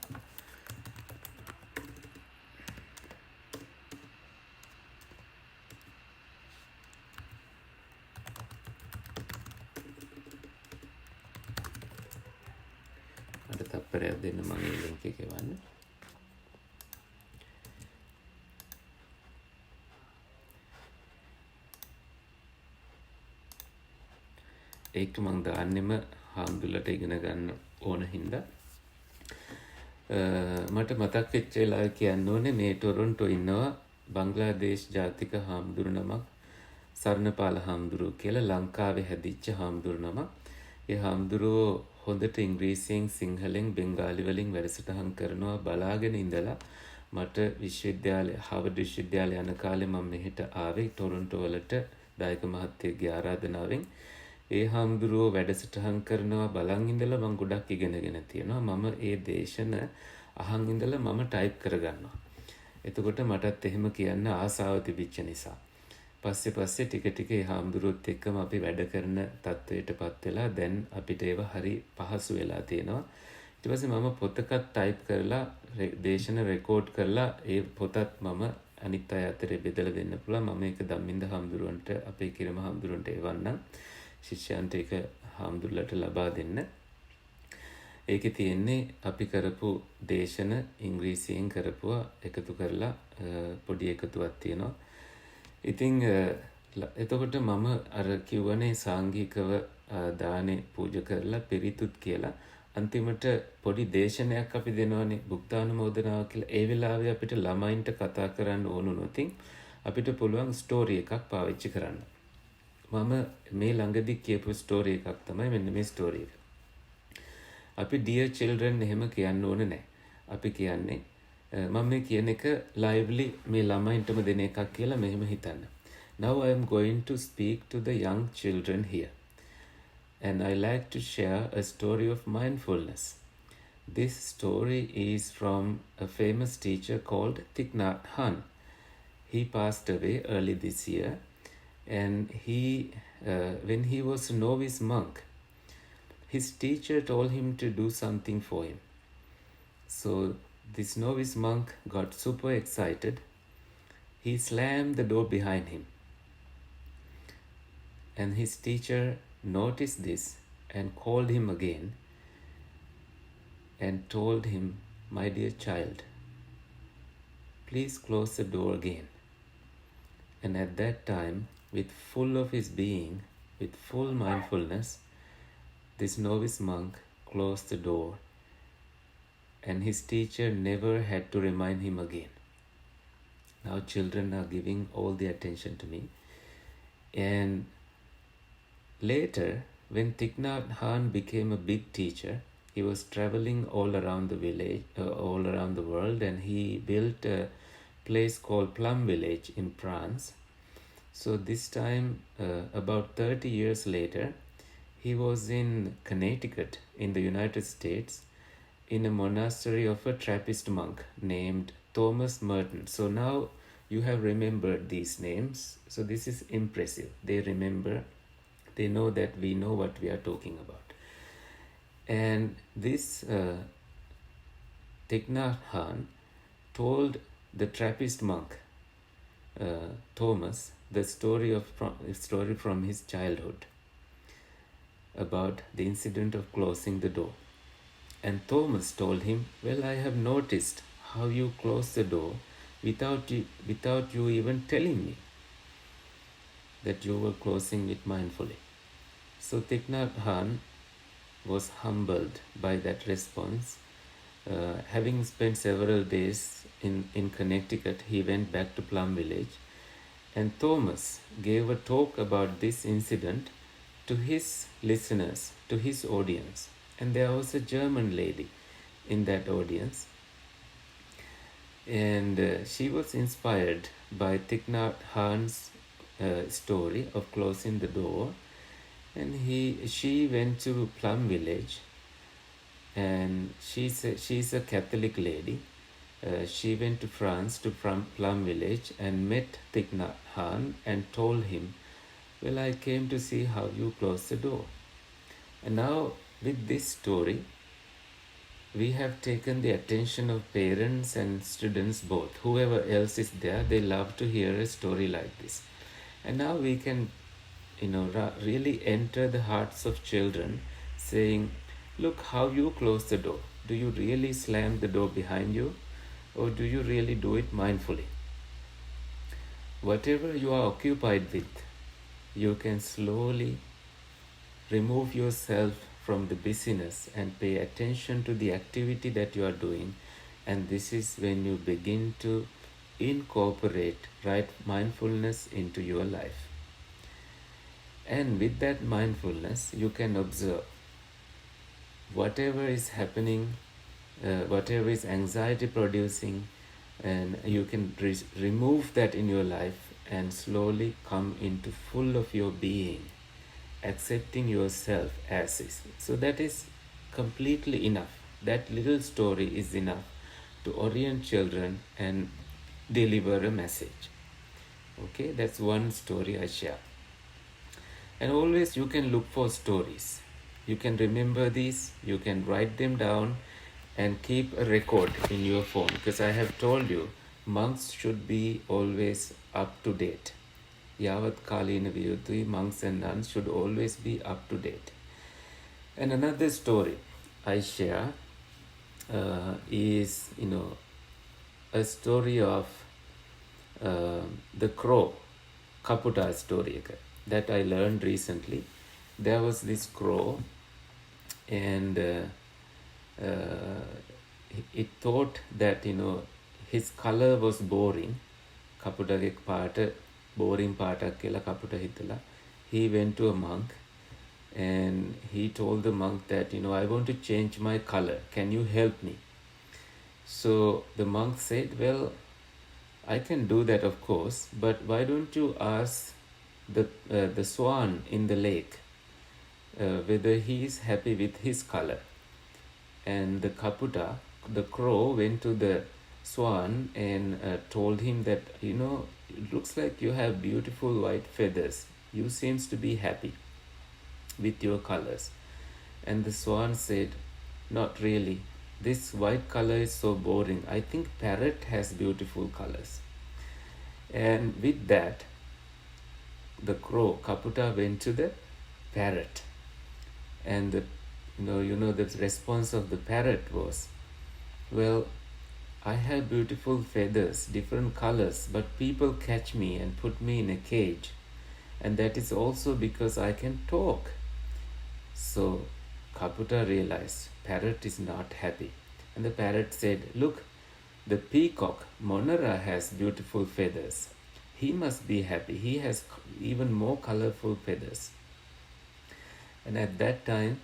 මට තප්පරයක් දෙන්න මම ඒ link එක එවන්න. ඒක මං දාන්නෙම හාමුදුරුවෝට ඉගෙන ගන්න ඕන හින්දා මට මතක් වෙච්ච වෙලාව කියන්න ඕනේ මේ ටොරොන්ටෝ ඉන්නවා බංග්ලාදේශ ජාතික හාමුදුරු නමක් සරණපාල හාමුදුරුවෝ කියලා ලංකාවේ හැදිච්ච හාමුදුරු නමක්. ඒ හාමුදුරුවෝ හොඳට ඉංග්‍රීසියෙන් සිංහලෙන් බෙන්ගාලි වලින් වැඩසටහන් කරනවා බලාගෙන ඉඳලා මට විශ්වවිද්‍යාලය හාවර්ඩ් විශ්වවිද්‍යාලය යන කාලේ මම මෙහෙට ආවේ ටොරොන්ටෝ වලට දායක මහත්තයෙක්ගේ ආරාධනාවෙන්. ඒ හාමුදුරුවෝ වැඩසටහන් කරනවා බලන් ඉඳලා මම ගොඩක් ඉගෙනගෙන තියෙනවා. මම ඒ දේශන අහන් ඉඳලා මම ටයිප් කරගන්නවා. එතකොට මටත් එහෙම කියන්න ආසාව තිබිච්ච නිසා. පස්සේ ටික ටික ඒ හාමුදුරුවොත් එක්කම අපි වැඩ කරන තත්ත්වයටපත් වෙලා දැන් අපිට ඒව හරි පහසු වෙලා තියෙනවා. ඊට පස්සේ මම පොතකත් ටයිප් කරලා දේශන රෙකෝඩ් කරලා ඒ පොතත් මම අනිත් අය අතරේ බෙදලා දෙන්න පුළුවන්. මම ඒක ධම්මින්ද හාමුදුරුවන්ට අපේ කිරම හාමුදුරුවන්ට එවන්නම්. ශිෂ්‍යයන්ට ඒක හාමුදුරුවන්ට ලබා දෙන්න. ඒකේ තියෙන්නේ අපි කරපු දේශන ඉංග්‍රීසියෙන් කරපුවා එකතු කරලා පොඩි එකතුවක් තියෙනවා. ඉතින් එතකොට මම අර කිව්වනේ සාංගිකව දානේ පූජා කරලා පිරිතුත් කියලා අන්තිමට පොඩි දේශනයක් අපි දෙනවනේ බුක්තානුමෝදනාව කියලා. ඒ වෙලාවේ අපිට ළමයින්ට කතා කරන්න ඕන නොතින් අපිට පුළුවන් ස්ටෝරි එකක් පාවිච්චි කරන්න. මම මේ ළඟදි කියපු ස්ටෝරි එකක් තමයි මෙන්න මේ ස්ටෝරි එක. අපි dear children එහෙම කියන්න ඕනේ නැහැ. අපි කියන්නේ මම මේ කියන එක lively මේ ළමයින්ටම දෙන එකක් කියලා මෙහෙම හිතන්න. Now I am going to speak to the young children here. And I like to share a story of mindfulness. This story is from a famous teacher called Thich Nhat Hanh. He passed away early this year, and when he was a novice monk, his teacher told him to do something for him. So this novice monk got super excited. He slammed the door behind him. And his teacher noticed this and called him again and told him, "My dear child, please close the door again." And at that time, with full of his being, with full mindfulness, this novice monk closed the door, and his teacher never had to remind him again. Now children are giving all the attention to me. And later, when Thich Nhat Hanh became a big teacher, he was traveling all around the village, all around the world, and he built a place called Plum Village in France. So this time, about 30 years later, he was in Connecticut in the United States in a monastery of a Trappist monk named Thomas Merton. So now you have remembered these names. So this is impressive. They remember. They know that we know what we are talking about. And this Thich Nhat Hanh told the Trappist monk Thomas the story from his childhood about the incident of closing the door. And Thomas told him, "Well, I have noticed how you closed the door without you even telling me that you were closing it mindfully." So Thich Nhat Hanh was humbled by that response. Having spent several days in Connecticut, he went back to Plum Village, and Thomas gave a talk about this incident to his listeners, to his audience. And there was a German lady in that audience, and she was inspired by Thich Nhat Hanh's story of closing the door. And she went to Plum Village, and she's a Catholic lady. She went to France to Plum Village and met Thich Nhat Hanh and told him, "Well, I came to see how you close the door." And now, with this story, we have taken the attention of parents and students both. Whoever else is there, they love to hear a story like this. And now we can, really enter the hearts of children, saying, "Look how you close the door. Do you really slam the door behind you, or do you really do it mindfully?" Whatever you are occupied with, you can slowly remove yourself from the busyness and pay attention to the activity that you are doing. And this is when you begin to incorporate right mindfulness into your life. And with that mindfulness, you can observe whatever is happening, whatever is anxiety producing, and you can remove that in your life and slowly come into full of your being, accepting yourself as is. So that is completely enough. That little story is enough to orient children and deliver a message. Okay, that's one story I share. And always you can look for stories. You can remember these, you can write them down and keep a record in your phone, because I have told you monks should be always up to date. Yavat Kalina Viyuti, monks and nuns should always be up to date. And another story I share is, a story of the crow, Kaputa story that I learned recently. There was this crow, and it thought that, his color was boring. Kaputagek paata boring පාටක් කියලා කපුට හිතලා he went to a monk and he told the monk that, "I want to change my color. Can you help me?" So the monk said, "Well, I can do that, of course, but why don't you ask the swan in the lake whether he is happy with his color?" And the Kaputa, the crow, went to the swan and told him that, "It looks like you have beautiful white feathers. You seems to be happy with your colors." And the swan said, "Not really. This white color is so boring. I think parrot has beautiful colors." And with that, the crow, Kaputa, went to the parrot. And the response of the parrot was, "Well, I have beautiful feathers, different colors, but people catch me and put me in a cage. And that is also because I can talk." So Kaputa realized parrot is not happy. And the parrot said, "Look, the peacock, Monera, has beautiful feathers. He must be happy. He has even more colorful feathers." And at that time,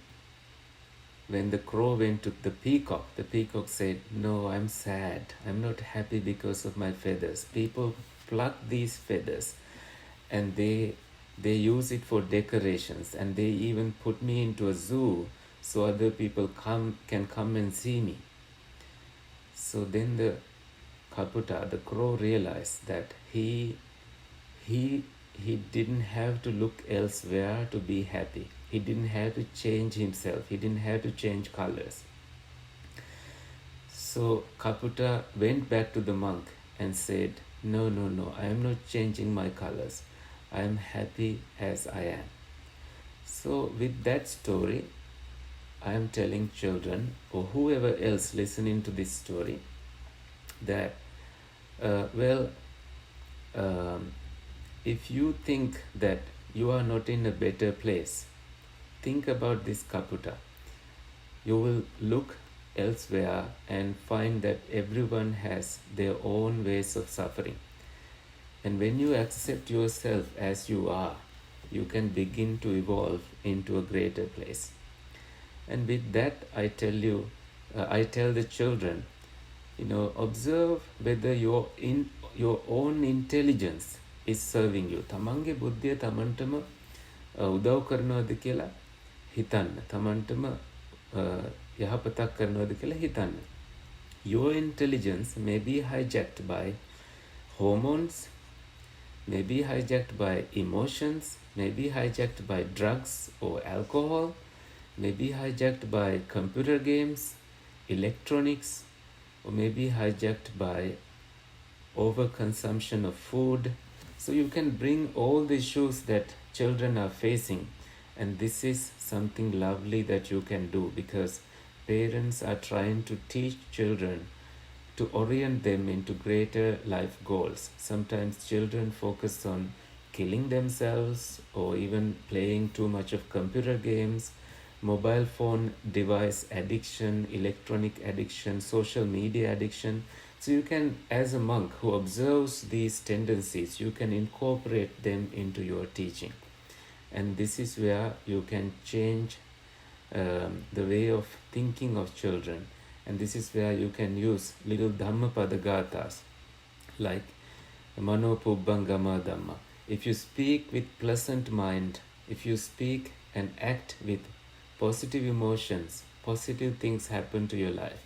when the crow went to the peacock said, "No, I'm sad. I'm not happy because of my feathers. People pluck these feathers and they use it for decorations, and they even put me into a zoo so other people can come and see me." So then the Kaputa, the crow, realized that he didn't have to look elsewhere to be happy. He didn't have to change himself. He didn't have to change colors. So Kaputa went back to the monk and said, No, I am not changing my colors. I am happy as I am." So with that story, I am telling children or whoever else listening to this story that, if you think that you are not in a better place, think about this Kaputa. You will look elsewhere and find that everyone has their own ways of suffering. And when you accept yourself as you are, you can begin to evolve into a greater place. And with that, I tell the children, observe whether your own intelligence is serving you. Tamange buddhiya tamantama උදව් කරනවද කියලා හිතන්න. තමන්ටම යහපතක් කරනවද කියලා හිතන්න. Your intelligence may be hijacked by hormones, may be hijacked by emotions, may be hijacked by drugs or alcohol, may be hijacked by computer games, electronics, or may be hijacked by overconsumption of food. So you can bring all the issues that children are facing, and this is something lovely that you can do, because parents are trying to teach children to orient them into greater life goals. Sometimes children focus on killing themselves or even playing too much of computer games, mobile phone device addiction, electronic addiction, social media addiction. So you can, as a monk who observes these tendencies, you can incorporate them into your teaching. And this is where you can change the way of thinking of children. And this is where you can use little Dhamma Padagathas like Mano Pubbangama Dhamma. If you speak with pleasant mind, if you speak and act with positive emotions, positive things happen to your life.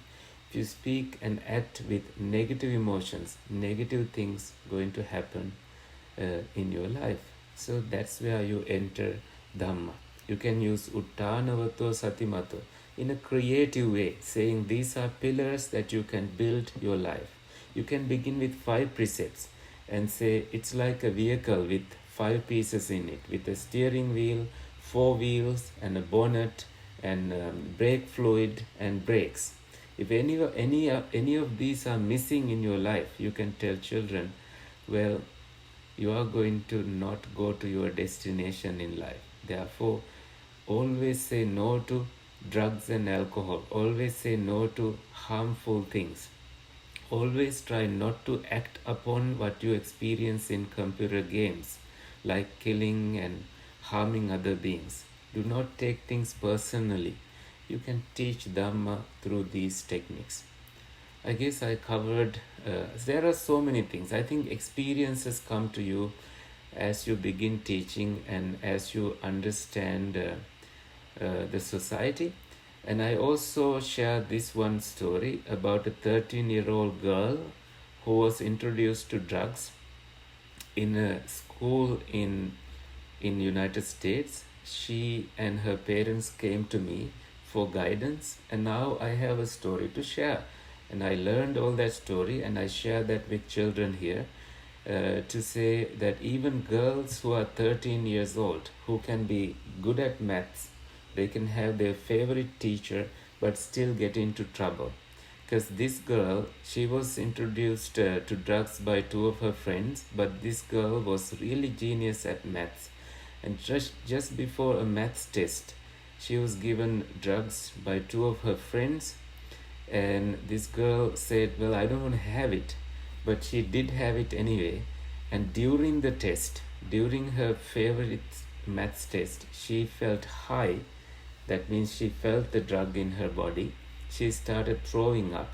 If you speak and act with negative emotions, negative things going to happen in your life. So that's where you enter Dhamma. You can use Uttanavato Satimato in a creative way, saying these are pillars that you can build your life. You can begin with 5 precepts and say it's like a vehicle with 5 pieces in it, with a steering wheel, 4 wheels, and a bonnet, and brake fluid and brakes. If any of these are missing in your life, you can tell children, well, you are going to not go to your destination in life. Therefore, always say no to drugs and alcohol. Always say no to harmful things. Always try not to act upon what you experience in computer games, like killing and harming other beings. Do not take things personally. You can teach Dhamma through these techniques. I guess I covered, there are so many things. I think experiences come to you as you begin teaching and as you understand the society. And I also share this one story about a 13-year-old girl who was introduced to drugs in a school in United States. She and her parents came to me for guidance, and now I have a story to share. And I learned all that story and I share that with children here to say that even girls who are 13 years old, who can be good at maths, they can have their favorite teacher but still get into trouble. Because this girl, she was introduced to drugs by 2 of her friends, but this girl was really genius at maths. And just before a maths test, she was given drugs by 2 of her friends. And this girl said, well, I don't want to have it. But she did have it anyway. And during the test, during her favorite maths test, she felt high. That means she felt the drug in her body. She started throwing up.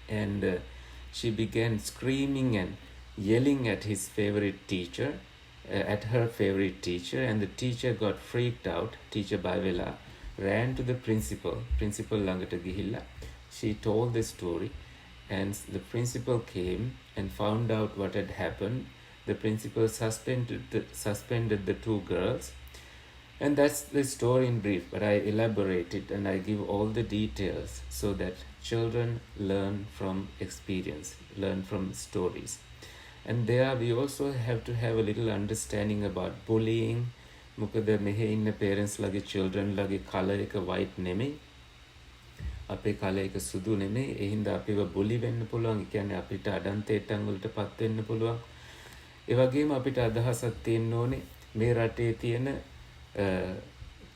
And she began screaming and yelling at his favorite teacher, at her favorite teacher. And the teacher got freaked out. Teacher Baivela ran to the principal ළඟට ගිහිල්ලා. She told the story, and the principal came and found out what had happened. The principal suspended the 2 girls, and that's the story in brief. But I elaborate it and I give all the details so that children learn from experience, learn from stories. And there we also have to have a little understanding about bullying. මොකද මෙහි ඉන්න parents ලගේ children ලගේ color එක white නෙමෙයි. අපේ color එක සුදු නෙමෙයි. ඒ හින්දා අපිව bully වෙන්න පුළුවන්. ඒ කියන්නේ අපිට අඩන්තේටන් වලට පත් වෙන්න පුළුවන්. ඒ වගේම අපිට අදහසක් තියෙන්න ඕනේ මේ රටේ තියෙන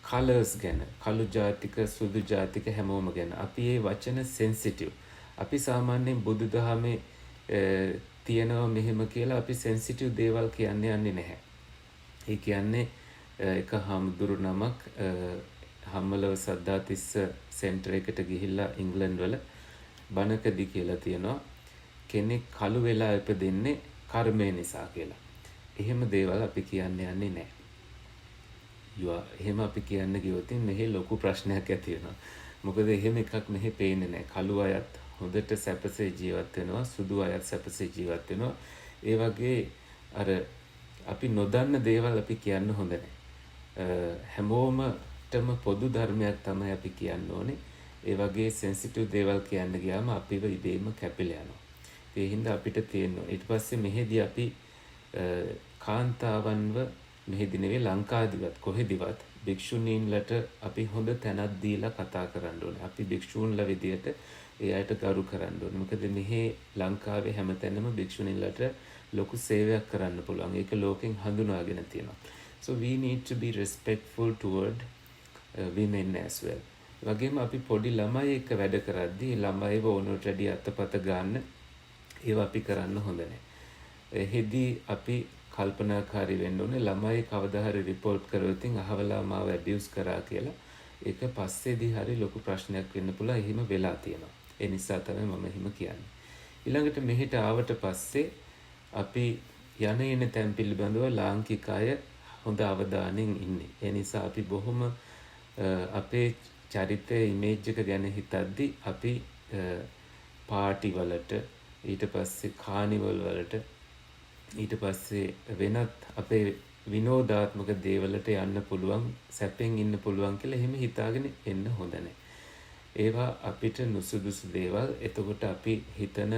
colors ගැන. කළු ජාතික, සුදු ජාතික හැමෝම ගැන. අපි මේ වචන sensitive. අපි සාමාන්‍යයෙන් බුදුදහමේ තියෙනවා මෙහෙම කියලා අපි සෙන්සිටිව් දේවල් කියන්නේ යන්නේ නැහැ. ඒ කියන්නේ එක හාමුදුරු නමක් හම්මලව සද්ධාතිස්ස සෙන්ටර් එකට ගිහිල්ලා ඉංග්ලන්ඩ් වල බණකදී කියලා තියෙනවා කෙනෙක් කළු වෙලා ඉපදෙන්නේ කර්මය නිසා කියලා. එහෙම දේවල් අපි කියන්නේ යන්නේ නැහැ. එහෙම අපි කියන්න ගියොත් මෙහි ලොකු ප්‍රශ්නයක් ඇති වෙනවා. මොකද එහෙම එකක් මෙහි පේන්නේ නැහැ. කළු අයත් හොඳට සැපසේ ජීවත් වෙනවා, සුදු අයත් සැපසේ ජීවත් වෙනවා. ඒ වගේ අර අපි නොදන්න දේවල් අපි කියන්න හොඳ නැහැ. හැමෝමටම පොදු ධර්මයක් තමයි අපි කියන්න ඕනේ. ඒ වගේ සෙන්සිටිව් දේවල් කියන්න ගියාම අපිව ඉබේම කැපිලා යනවා. ඒ හින්දා අපිට තියෙනවා. ඊට පස්සේ මෙහෙදී අපි කාන්තාවන්ව මෙහෙදී නෙවෙයි ලංකාදිවත් කොහෙදිවත් භික්ෂුණීන්ලට අපි හොඳ තැනක් දීලා කතා කරන්න ඕනේ. අපි භික්ෂූන්ලා විදියට ඒ අයට ගරු කරන්න ඕනේ. මොකද මෙහි ලංකාවේ හැමතැනම භික්ෂුණීන්ලට ලොකු සේවයක් කරන්න පුළුවන්. ඒක ලෝකෙන් හඳුනාගෙන තියෙනවා. So we need to be respectful toward women as well. වගේම අපි පොඩි ළමයි එක්ක වැඩ කරද්දී ළමයිව ඕනට වැඩි අතපත ගන්න ඒව අපි කරන්න හොඳ නැහැ. එහෙදී අපි කල්පනාකාරී වෙන්න ඕනේ. ළමයි කවදා හරි රිපෝට් කරොත් අහවලා මාව ඇබියුස් කරා කියලා. ඒක පස්සේදී හරි ලොකු ප්‍රශ්නයක් වෙන්න පුළුවන්. එහෙම වෙලා තියෙනවා. ඒ නිසා තමයි මම එහෙම කියන්නේ. ඊළඟට මෙහෙට ආවට පස්සේ අපි යන එන තැන් පිළිබඳව ලාංකික අය හොඳ අවධානයෙන් ඉන්නේ. ඒ නිසා අපි බොහොම අපේ චරිතය ඉමේජ් එක ගැන හිතද්දී අපි පාටි වලට ඊට පස්සේ කානිවල් වලට ඊට පස්සේ වෙනත් අපේ විනෝදාත්මක දේවලට යන්න පුළුවන්, සැපෙන් ඉන්න පුළුවන් කියලා එහෙම හිතාගෙන එන්න හොඳ නැහැ. ඒවා අපිට නුසුදුසු දේවල්. එතකොට අපි හිතන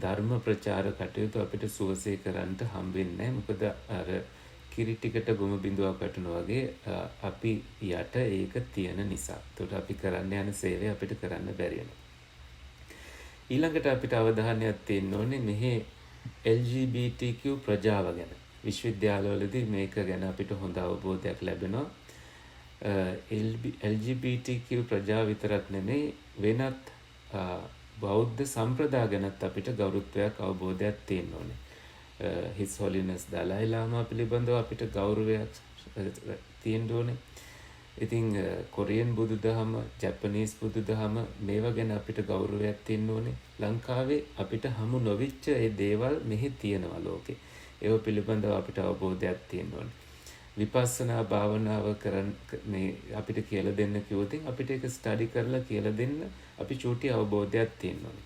ධර්ම ප්‍රචාර කටයුතු අපිට සුවසේ කරන්න හම්බෙන්නේ නැහැ. මොකද අර කිරි ටිකට ගොම බිඳුවක් වැටුණා වගේ අපි යට ඒක තියෙන නිසා. ඒකට අපි කරන්න යන සේවය අපිට කරන්න බැරි වෙනවා. ඊළඟට අපිට අවධානයක් තියෙන්න ඕනේ මෙහි LGBTQ ප්‍රජාව ගැන. විශ්වවිද්‍යාලවලදී මේක ගැන අපිට හොඳ අවබෝධයක් ලැබෙනවා. LGBTQ ප්‍රජාව විතරක් නෙමෙයි වෙනත් බෞද්ධ සම්ප්‍රදාය ගැනත් අපිට ගෞරවයක් අවබෝධයක් තියෙන්න ඕනේ. His Holiness Dalai Lama පිළිබඳව අපිට ගෞරවයක් තියෙන්න ඕනේ. ඉතින් කොරියන් බුදුදහම, ජපනීස් බුදුදහම මේවා ගැන අපිට ගෞරවයක් තියෙන්න ඕනේ. ලංකාවේ අපිට හමු නොවිච්ච ඒ දේවල් මෙහි තියෙනවා ලෝකේ. ඒව පිළිබඳව අපිට අවබෝධයක් තියෙන්න ඕනේ. විපස්සනා භාවනාව මේ අපිට කියලා දෙන්න කිව්වොත් අපිට ඒක ස්ටඩි කරලා කියලා දෙන්න අපි චූටි අවබෝධයක් තියෙන්න ඕනේ.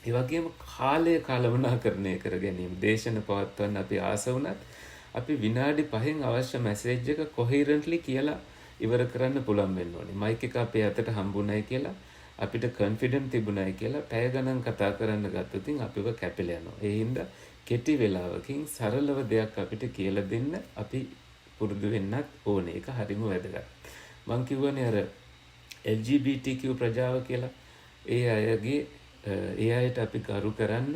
ඒ වගේම කාලය කළමනාකරණය කර ගැනීම, දේශන පවත්වන්න අපි ආස වුණත් අපි විනාඩි 5න් අවශ්‍ය මැසේජ් එක කොහෙරන්ට්ලි කියලා ඉවර කරන්න පුළුවන් වෙන්න ඕනේ. මයික් එක අපේ අතට හම්බුනායි කියලා අපිට කොන්ෆිඩන්ට් තිබුණායි කියලා පැය ගණන් කතා කරන්න ගත්තොත් අපිව කැපිලා යනවා. ඒ හින්දා කෙටි වෙලාවකින් සරලව දෙයක් අපිට කියලා දෙන්න අපි පුරුදු වෙන්නත් ඕනේ. ඒක හරිම වැදගත්. මං කිව්වනේ අර LGBTQ ප්‍රජාව කියලා. ඒ අයට අපි ගරු කරන්න.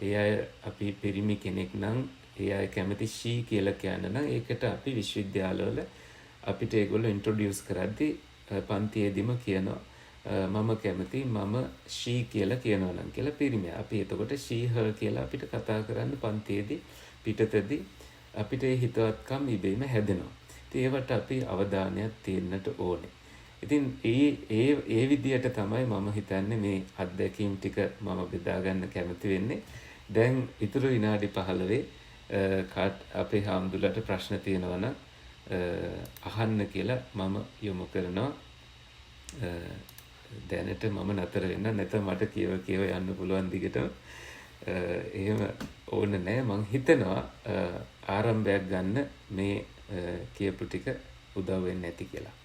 ඒ අය අපි පිරිමි කෙනෙක් නම් ඒ අය කැමති she කියලා කියන්න නම් ඒකට අපි විශ්වවිද්‍යාලවල අපිට ඒගොල්ලෝ ඉන්ට්‍රොඩියුස් කරද්දී පන්තියේදීම කියනවා මම කැමති මම she කියලා කියනවා නම් කියලා පිරිමියා. අපි එතකොට she her කියලා අපිට කතා කරන්න පන්තියේදී පිටතදී අපිට ඒ හිතවත්කම් ඉබේම හැදෙනවා. ඉතින් ඒවට අපි අවධානයක් තියෙන්නට ඕනේ. ඉතින් ඒ විදියට තමයි මම හිතන්නේ මේ අත්දැකීම් ටික මම බෙදා ගන්න කැමති වෙන්නේ. දැන් ඊටු විනාඩි 15 අපේ හාමුදුරට ප්‍රශ්න තියෙනවා නම් අහන්න කියලා මම යොමු කරනවා. දැනට මම නතර වෙන්න නැත්නම් මට කියව යන්න පුළුවන් දිගටම. එහෙම ඕන නැහැ. මං හිතනවා ආරම්භයක් ගන්න මේ කියපු ටික උදව් වෙන්නේ නැති කියලා.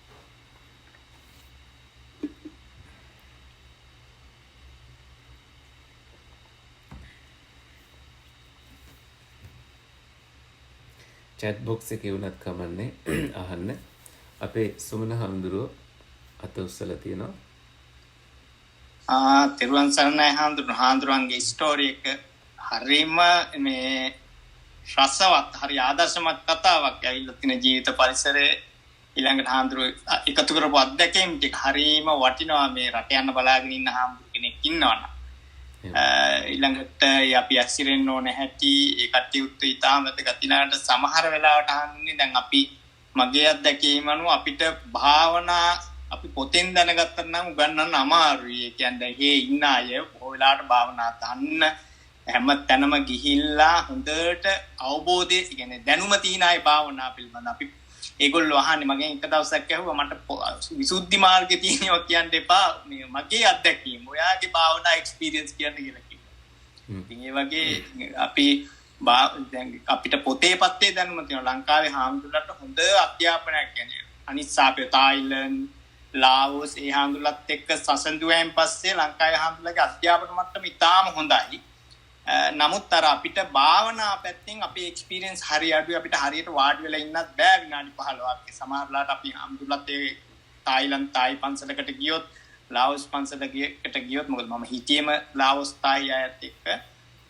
chat box එකේ වුණත් කමන්නේ අහන්න. අපේ සුමන හඳුරෝ අත උස්සලා තියෙනවා. තෙරුවන් සරණයි හාමුදුරන්ගේ ස්ටෝරි එක හරිම මේ රසවත්, හරි ආදර්ශමත් කතාවක්. ඇවිල්ලා තියෙන ජීවිත පරිසරයේ ඊළඟට හාමුදුරුවෝ එකතු කරපු අත්දැකීම් ටික හරිම වටිනවා. මේ රට යන්න බලාගෙන ඉන්න හාමුදුරු කෙනෙක් ඉන්නවනම් ඊළඟට අපි ඇක්සිඩන්ට් ඕන හැටි ඒ කටයුතු ඉතාමත් ගතිනාට සමහර වෙලාවට අහන්නේ දැන් අපි මගේ අත්දැකීම අනුව අපිට භාවනා අපි පොතෙන් දැනගත්තා නම් උගන්වන්න අමාරුයි. ඒ කියන්නේ හේ ඉන්න අය බොහෝ වෙලාවට භාවනා දන්න හැම තැනම ගිහිල්ලා හොඳට අවබෝධය කියන්නේ දැනුම තියෙන අය භාවනා පිළිබඳ අපි ඒගොල්ලෝ අහන්නේ මගෙන් එක දවසක් ඇහුවා මට විසුද්ධි මාර්ගේ තියෙනවා කියන්න එපා මේ මගේ අත්දැකීම ඔයාගේ භාවනා එක්ස්පීරියන්ස් කියන්න කියලා කිව්වා. ඉතින් ඒ වගේ අපි දැන් අපිට පොතේ පත්තේ දැනුම තියෙනවා. ලංකාවේ හාමුදුරුවන්ට හොඳ අධ්‍යාපනයක් කියන්නේ අනිත් සාපේ තායිලන්ත ලාවෝස් ඒ හාමුදුරුවන්ත් එක්ක සසඳුවෙන් පස්සේ ලංකාවේ හාමුදුරුවන්ගේ අධ්‍යාපන මට්ටම ඉතාම හොඳයි. නමුත් අර අපිට භාවනා පැත්තෙන් අපේ එක්ස්පීරියන්ස් හරි අඩුයි. අපිට හරියට වාඩි වෙලා ඉන්නත් බෑ විනාඩි 15ක්. සමහරලාට අපි හාමුදුරුවන්ත් ඒ තායිලන්ත තායි පන්සලකට ගියොත් ලාවෝස් පන්සලකට ගියොත් මොකද මම හිටියේම ලාවෝස් තායි අයත් එක්ක.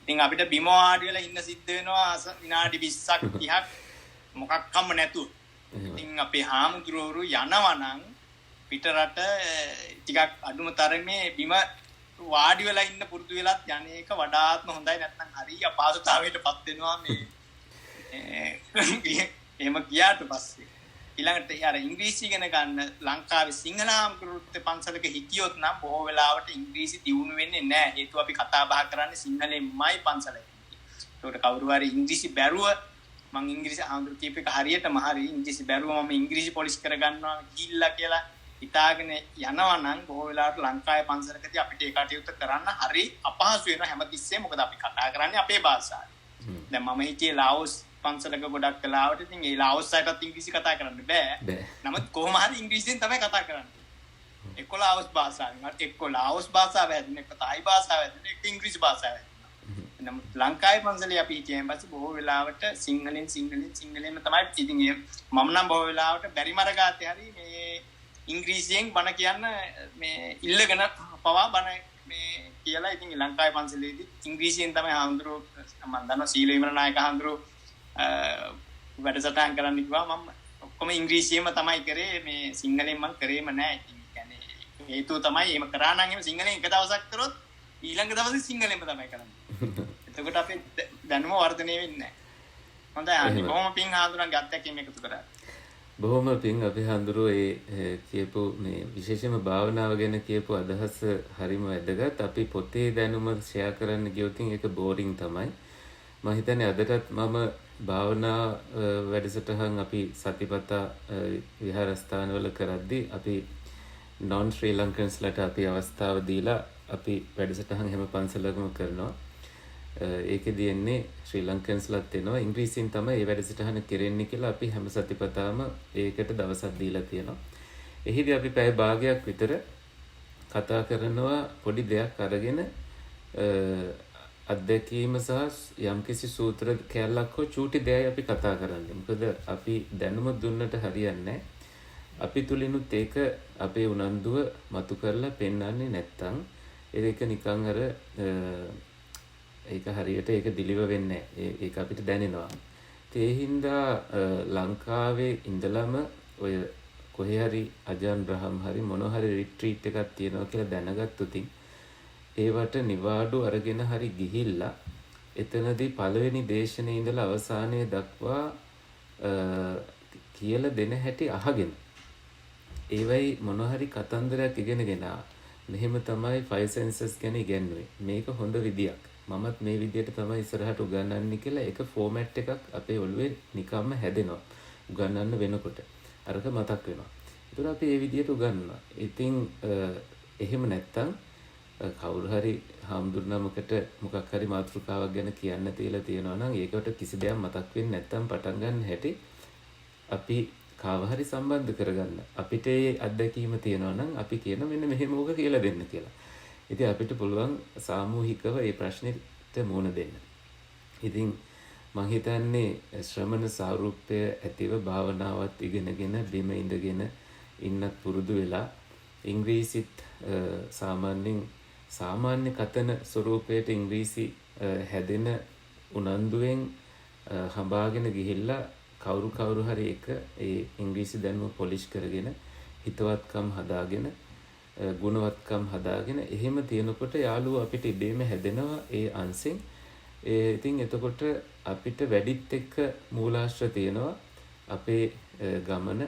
ඉතින් අපිට බිම වාඩි වෙලා ඉන්න සිද්ධ වෙනවා විනාඩි 20ක් 30ක් මොකක්කම නැතුව. ඉතින් අපේ හාමුදුරුවෝ යනවා නම් පිටරට ටිකක් අඩුම තරමේ බිම වාඩි වෙලා ඉන්න පුරුදු වෙලත් යන්නේ එක වඩාත්ම හොඳයි. නැත්නම් හරිය අපහසුතාවයටපත් වෙනවා මේ එහෙම ගියාට පස්සේ. ඊළඟට යාර ඉංග්‍රීසි ඉගෙන ගන්න ලංකාවේ සිංහල හාමුදුරුවෝ පන්සලක හිටියොත් නම් බොහෝ වෙලාවට ඉංග්‍රීසි දියුණු වෙන්නේ නැහැ. හේතුව අපි කතා බහ කරන්නේ සිංහලෙන්මයි පන්සලේ. ඒකට කවුරු හරි ඉංග්‍රීසි බැරුව මම ඉංග්‍රීසි හාමුදුරුවෝ කීප එක හරියටම හරි ඉංග්‍රීසි බැරුව මම ඉංග්‍රීසි පොලිෂ් කරගන්නවා ගිහිල්ලා කියලා හිතාගෙන යනවා නම් බොහෝ වෙලාවට ලංකාවේ පන්සලකදී අපිට ඒ කටයුත්ත කරන්න හරි අපහසු වෙනවා හැමතිස්සෙම. මොකද අපි කතා කරන්නේ අපේ භාෂාවෙන්. දැන් මම හිටියේ ලාවෝස් පන්සලක ගොඩක් කලාවට. ඉතින් ඒ ලාවෝස් අයටත් ඉංග්‍රීසි කතා කරන්න බෑ. නමුත් කොහොම හරි ඉංග්‍රීසියෙන් තමයි කතා කරන්නේ. එක්ක ලාවෝස් භාෂාවෙන් එක්ක ලාවෝස් භාෂාව හැදෙන එක්ක තායි භාෂාව හැදෙන එක්ක ඉංග්‍රීසි භාෂාව හැදෙන. නමුත් ලංකාවේ පන්සලේ අපි හිටියන් පස්සේ බොහෝ වෙලාවට සිංහලෙන්ම තමයි. ඉතින් මම නම් බොහෝ වෙලාවට බැරි මරගාතේ හරි මේ ඉංග්‍රීසියෙන් බණ කියන්න මේ ඉල්ලගෙන පවා බණ මේ කියලා. ඉතින් ලංකාවේ පන්සලේදී ඉංග්‍රීසියෙන් තමයි හාමුදුරුවෝ මම දන්නවා සීලවිමල නායක හාමුදුරුවෝ වැඩසටහන් කරන්න කිව්වා. මම ඔක්කොම ඉංග්‍රීසියෙන්ම තමයි කරේ. මේ සිංහලෙන් මම කරේම නැහැ. ඉතින් කියන්නේ හේතුව තමයි එහෙම කරා නම් එහෙම සිංහලෙන් එක දවසක් කරොත් ඊළඟ දවසේ සිංහලෙන්ම තමයි කරන්නේ. එතකොට අපේ දැනුම වර්ධනය වෙන්නේ නැහැ. හොඳයි අනේ කොහොම පින් හාමුදුරන්ගේ අත්දැකීම් එකතු කරා. බොහොම පින් අපි හඳුරෝ ඒ කියපු මේ විශේෂයෙන්ම භාවනාව ගැන කියපු අදහස හරිම වැදගත්. අපි පොතේ දැනුම ෂෙයා කරන්න ගියොත් ඒක බෝරින් තමයි. මම හිතන්නේ අදටත් මම භාවනා වැඩසටහන් අපි සතිපතා විහාරස්ථානවල කරද්දී අපි non ශ්‍රී ලංකන්ස්ලට අපි අවස්ථාව දීලා අපි වැඩසටහන් හැම පන්සලකම කරනවා. ඒකෙදී එන්නේ ශ්‍රී ලංකන්ස්ලත් එනවා. ඉංග්‍රීසියෙන් තමයි මේ වැඩසටහන කෙරෙන්නේ කියලා අපි හැම සතිපතාම ඒකට දවසක් දීලා තියෙනවා. එහිදී අපි පැය භාගයක් විතර කතා කරනවා පොඩි දෙයක් අරගෙන අත්දැකීම සහ යම්කිසි සූත්‍ර කැලලක් හෝ චූටි දෙයක් අපි කතා කරන්නේ. මොකද අපි දැනුම දුන්නට හරියන්නේ නැහැ. අපි තුලිනුත් ඒක අපේ උනන්දුව මතු කරලා පෙන්වන්නේ නැත්තම් ඒක නිකන් අර ඒක හරියට ඒක දිලිව වෙන්නේ නැහැ. ඒක අපිට දැනෙනවා. ඒ හින්දා ලංකාවේ ඉඳලම ඔය කොහේ හරි අජාන් බ්‍රහම් හරි මොන හරි රිට්‍රීට් එකක් තියෙනවා කියලා දැනගත්තොත් ඒවට නිවාඩු අරගෙන හරි ගිහිල්ලා එතනදී පළවෙනි දේශනේ ඉඳලා අවසානයේ දක්වා කියලා දෙන හැටි අහගෙන ඒවයි මොන හරි කතන්දරයක් ඉගෙනගෙන මෙහෙම තමයි 5 senses ගැන ඉගෙනුවේ. මේක හොඳ විදියක්. මමත් මේ විදියට තමයි ඉස්සරහට උගන්වන්නේ කියලා ඒක ෆෝමැට් එකක් අපේ ඔළුවේ නිකම්ම හැදෙනවා. උගන්වන්න වෙනකොට අරක මතක් වෙනවා. ඒතර අපි මේ විදියට උගන්වනවා. ඉතින් එහෙම නැත්තම් කවුරු හරි හාමුදුරුවමකට මොකක් හරි මාතෘකාවක් ගැන කියන්න තියලා තියෙනවා නම් ඒකට කිසි දෙයක් මතක් වෙන්නේ නැත්තම් පටන් ගන්න හැටි අපි කාව හරි සම්බන්ධ කරගන්න. අපිට ඒ අත්දැකීම තියෙනවා නම් අපි කියන මෙන්න මෙහෙම ඕක කියලා දෙන්න කියලා. ඉතින් අපිට පුළුවන් සාමූහිකව මේ ප්‍රශ්නෙට මුහුණ දෙන්න. ඉතින් මම හිතන්නේ ශ්‍රමණ සාරූප්‍ය ඇතිව භාවනාවත් ඉගෙනගෙන බිම ඉඳගෙන ඉන්නත් පුරුදු වෙලා ඉංග්‍රීසිත් සාමාන්‍ය කතන ස්වරූපයට ඉංග්‍රීසි හැදෙන උනන්දුවෙන් හඹාගෙන ගිහිල්ලා කවුරු හරි එක ඒ ඉංග්‍රීසි දැනුම පොලිෂ් කරගෙන හිතවත්කම් හදාගෙන ගුණවත්කම් හදාගෙන එහෙම තියෙනකොට යාළුවෝ අපිට ඉබේම හැදෙනවා ඒ අංශෙන්. ඉතින් එතකොට අපිට වැඩිත් එක්ක මූලාශ්‍ර තියෙනවා අපේ ගමන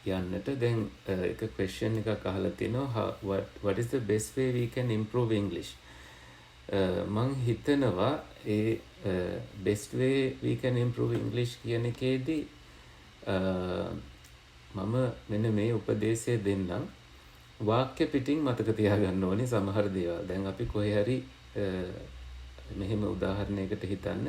යන්නට. දැන් එක question එකක් අහලා තිනවා what is the best way we can improve English? මං හිතනවා ඒ best way we can improve English කියන එකේදී මම මෙන්න මේ උපදේශය දෙන්නම්. වාක්‍ය පිටින් මතක තියාගන්න ඕනේ සමහර දේවල්. දැන් අපි කොහේ හරි මෙහෙම උදාහරණයකට හිතන්න.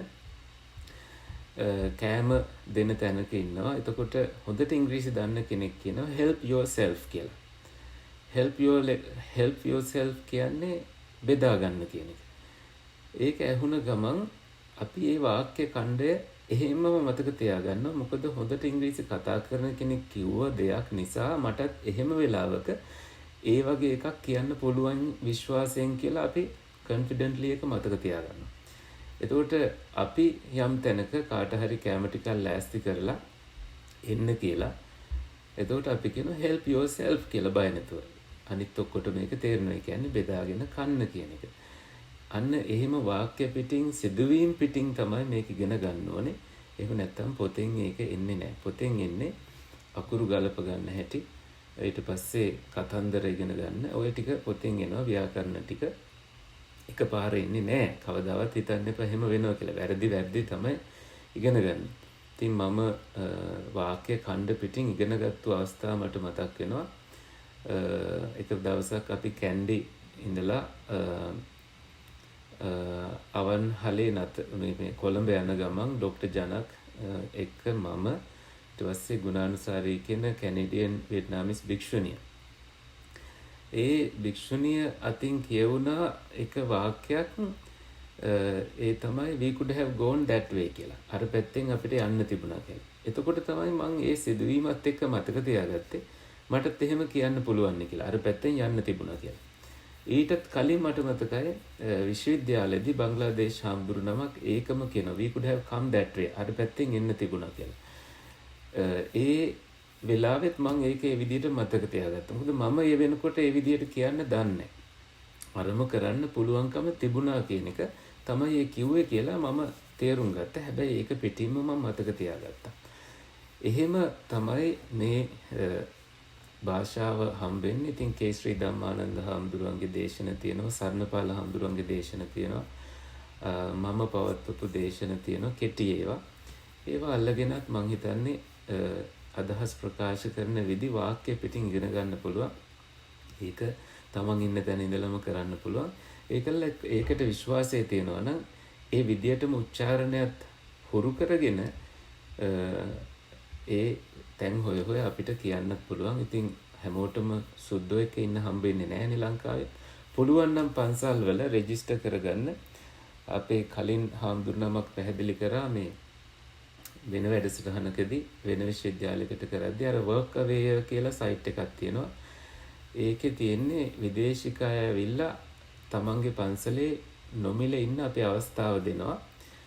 කෑම දෙන තැනක ඉන්නවා. එතකොට හොඳට ඉංග්‍රීසි දන්න කෙනෙක් කියනවා help yourself කියලා. help yourself කියන්නේ බෙදා ගන්න කියන එක. ඒක ඇහුණ ගමන් අපි මේ වාක්‍ය ඛණ්ඩය එහෙමම මතක තියාගන්නවා. මොකද හොඳට ඉංග්‍රීසි කතා කරන කෙනෙක් කිව්ව දෙයක් නිසා මටත් එහෙම වෙලාවක ඒ වගේ එකක් කියන්න පුළුවන් විශ්වාසයෙන් කියලා අපි confidently එක මතක තියාගන්නවා. එතකොට අපි යම් තැනක කාට හරි කැම ටිකක් ලෑස්ති කරලා එන්න කියලා. එතකොට අපි කියනවා help yourself කියලා බය නැතුව. අනිත් ඔක්කොට මේක තේරෙනවා. කියන්නේ බෙදාගෙන කන්න කියන එක. අන්න එහෙම වාක්‍ය පිටින් සිදුවීම් පිටින් තමයි මේක ඉගෙන ගන්න ඕනේ. එහෙම නැත්නම් පොතෙන් ඒක එන්නේ නැහැ. පොතෙන් එන්නේ අකුරු ගලප ගන්න හැටි. ඊට පස්සේ කතන්දර ඉගෙන ගන්න. ඔය ටික පොතෙන් එනවා. ව්‍යාකරණ ටික එකපාර එන්නේ නැහැ. කවදාවත් හිතන්න එපා එහෙම වෙනවා කියලා. වැරදි තමයි ඉගෙන ගන්න. ඉතින් මම වාක්‍ය ඛණ්ඩ පිටින් ඉගෙනගත්තු අවස්ථාව මට මතක් වෙනවා. එක දවසක් අපි කැන්ඩි ඉඳලා අවන්හලේ මේ කොළඹ යන ගමන් ඩොක්ටර් ජනක් එක්ක මම ඊට පස්සේ ගුණානුසාරී කියන කැනේඩියන් වියට්නාමීස් භික්ෂුණිය. ඒ භික්ෂුණිය අතින් කියවුණා එක වාක්‍යයක් ඒ තමයි we could have gone that way කියලා. අර පැත්තෙන් අපිට යන්න තිබුණා කියලා. එතකොට තමයි මම ඒ සිදුවීමත් එක්ක මතක තියාගත්තේ මටත් එහෙම කියන්න පුළුවන් කියලා. අර පැත්තෙන් යන්න තිබුණා කියලා. ඊටත් කලින් මට මතකයි විශ්වවිද්‍යාලයේදී බංග්ලාදේශ හාමුදුරු නමක් ඒකම කියනවා we could have come that way. අර පැත්තෙන් එන්න තිබුණා කියලා. ඒ වෙලාවෙත් මම ඒක ඒ විදිහට මතක තියාගත්තා. මොකද මම ඒ වෙනකොට ඒ විදිහට කියන්න දන්නේ අරම කරන්න පුළුවන්කම තිබුණා කියන එක තමයි ඒ කිව්වේ කියලා මම තේරුම් ගත්තා. හැබැයි ඒක පිටින්ම මම මතක තියාගත්තා. එහෙම තමයි මේ භාෂාව හම්බෙන්නේ. ඉතින් කේශ්‍රී ධම්මානන්ද හාමුදුරුවන්ගේ දේශන තියෙනවා, සරණපාල හාමුදුරුවන්ගේ දේශන තියෙනවා, මම පවත්වපු දේශන තියෙනවා, කෙටි ඒවා. ඒවා අල්ලගෙනත් මං හිතන්නේ අදහස් ප්‍රකාශ කරන විදි වාක්‍ය පිටින් ඉගෙන ගන්න පුළුවන්. ඒක තමන් ඉන්න තැන ඉඳලම කරන්න පුළුවන්. ඒකට විශ්වාසය තියෙනවා නම් ඒ විදියටම උච්චාරණයත් හුරු කරගෙන ඒ තැන් හොය අපිට කියන්නත් පුළුවන්. ඉතින් හැමෝටම සුද්ධෝ එක ඉන්න හම්බෙන්නේ නැහැනේ ලංකාවේ. පුළුවන් නම් පන්සල් වල රෙජිස්ටර් කරගන්න. අපේ කලින් හාමුදුරුවමක් පැහැදිලි කරා මේ වෙන වැඩසටහනකදී වෙන විශ්වවිද්‍යාලයකට කරද්දී අර work away කියලා සයිට් එකක් තියෙනවා. ඒකේ තියෙන්නේ විදේශික අය ඇවිල්ලා තමන්ගේ පන්සලේ නොමිලේ ඉන්න අපේ අවස්ථාව දෙනවා.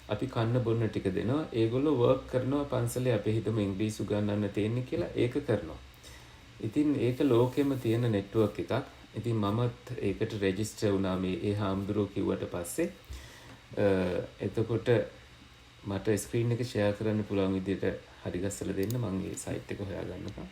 අපි කන්න බොන්න ටික දෙනවා. ඒගොල්ලෝ වර්ක් කරනවා පන්සලේ. අපි හිතමු ඉංග්‍රීසි උගන්වන්න තියෙන්නේ කියලා ඒක කරනවා. ඉතින් ඒක ලෝකෙම තියෙන නෙට්වර්ක් එකක්. ඉතින් මමත් ඒකට රෙජිස්ටර් වුණා මේ ඒ හාමුදුරුවෝ කිව්වට පස්සේ. එතකොට මට ස්ක්‍රීන් එක ෂෙයා කරන්න පුළුවන් විදිහට හරි ගස්සලා දෙන්න. මම මේ සයිට් එක හොයාගන්නකම්.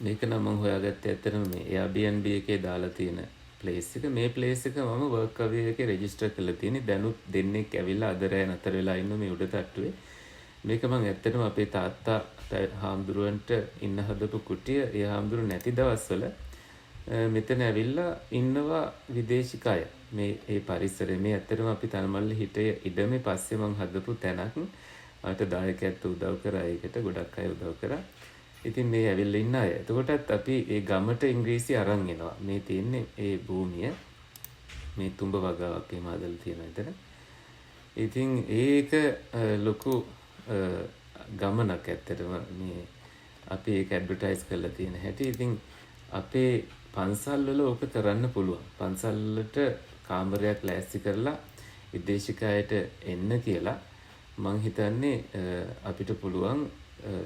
මේක නම් මම හොයාගත්තේ ඇත්තටම මේ Airbnb එකේ දාලා තියෙන place එක. මේ place එක මම work away එකේ register කරලා තියෙන්නේ. දැනුත් දෙන්නෙක් ඇවිල්ලා අද රෑ නතර වෙලා ඉන්න මේ උඩ තට්ටුවේ. මේක මම ඇත්තටම අපේ තාත්තා හාමුදුරුවන්ට ඉන්න හදපු කුටිය. ඒ හාමුදුරු නැති දවස්වල මෙතන ඇවිල්ලා ඉන්නවා විදේශික අය. මේ ඒ පරිසරය මේ ඇත්තටම අපි තනමල්ලි හිටේ ඉඩමේ පස්සේ මම හදපු තැනක්. ආට දායකයන්ට උදව් කරා. ඒකට ගොඩක් අය උදව් කරා. ඉතින් මේ ඇවිල්ලා ඉන්න අය. එතකොටත් අපි ඒ ගමට ඉංග්‍රීසි අරන් එනවා. මේ තියෙන්නේ ඒ භූමිය. මේ තුඹ වගාවක් එහෙම හදලා තියෙනවා එතන. ඉතින් ඒක ලොකු ගමනක් ඇත්තටම මේ අපි ඒක ඇඩ්වර්ටයිස් කරලා තියෙන හැටි. ඉතින් අපේ පන්සල් වල ඕක කරන්න පුළුවන්. පන්සල් වලට කාමරයක් ලෑස්ති කරලා විදේශිකයන්ට එන්න කියලා මං හිතන්නේ අපිට පුළුවන්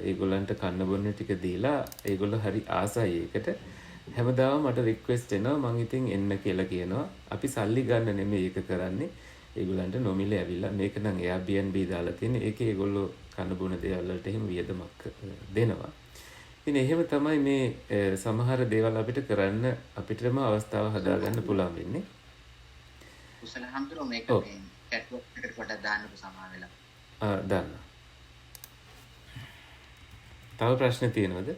ඒගොල්ලන්ට කන්න බොන්න ටික දීලා ඒගොල්ලෝ හරි ආසයි ඒකට. හැමදාම මට රික්වෙස්ට් එනවා මං ඉතින් එන්න කියලා කියනවා. අපි සල්ලි ගන්න නෙමෙයි ඒක කරන්නේ. ඒගොල්ලන්ට නොමිලේ ඇවිල්ලා මේක නම් Airbnb දාලා තියෙන. ඒකේ ඒගොල්ලෝ කන්න බොන දේවල් වලට එහෙම වියදමක් දෙනවා. ඉතින් එහෙම තමයි මේ සමහර දේවල් අපිට කරන්න අපිටම අවස්ථාව හදාගන්න පුළුවන් වෙන්නේ. කුසල හම්දුරෝ මේක මේ කැට්වොක් එකට පොඩ්ඩක් දාන්නකො සමහර වෙලා. දාන්න. තව ප්‍රශ්න තියෙනවද?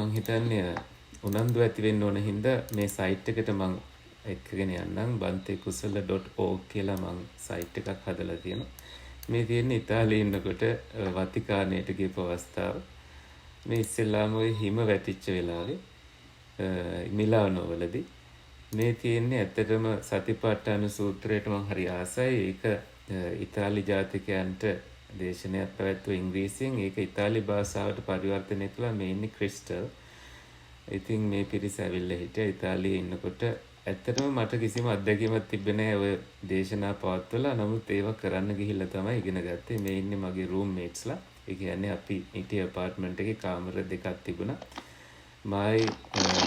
මං හිතන්නේ උනන්දු ඇති වෙන්න ඕන හින්දා මේ සයිට් එකට මං එක්කගෙන යන්නම්. bantekusala.org කියලා මං සයිට් එකක් හදලා තියෙනවා. මේ තියෙන්නේ ඉතාලියේ ඉන්නකොට වතිකානයට ගිහපු අවස්ථාව. මේ ඉස්සෙල්ලාම ඔය හිම වැටිච්ච වෙලාවේ මිලානෝ වලදී මේ තියෙන්නේ ඇත්තටම සතිපට්ඨාන සූත්‍රයට මං හරි ආසයි. ඒක ඉතාලි ජාතිකයන්ට දේශනයක් පැවැත්වුව ඉංග්‍රීසියෙන්. ඒක ඉතාලි භාෂාවට පරිවර්තනය කළා. මේ ඉන්නේ ක්‍රිස්ටල්. ඉතින් මේ පිරිස ඇවිල්ලා හිටියා ඉතාලියේ ඉන්නකොට. ඇත්තටම මට කිසිම අත්දැකීමක් තිබ්බේ නැහැ ඔය දේශනා පවත්වලා. නමුත් ඒවා කරන්න ගිහිල්ලා තමයි ඉගෙන ගත්තේ. මේ ඉන්නේ මගේ රූම්මේට්ස්ලා. ඒ කියන්නේ අපි හිටිය අපාර්ට්මන්ට් එකේ කාමර දෙකක් තිබුණා. මායි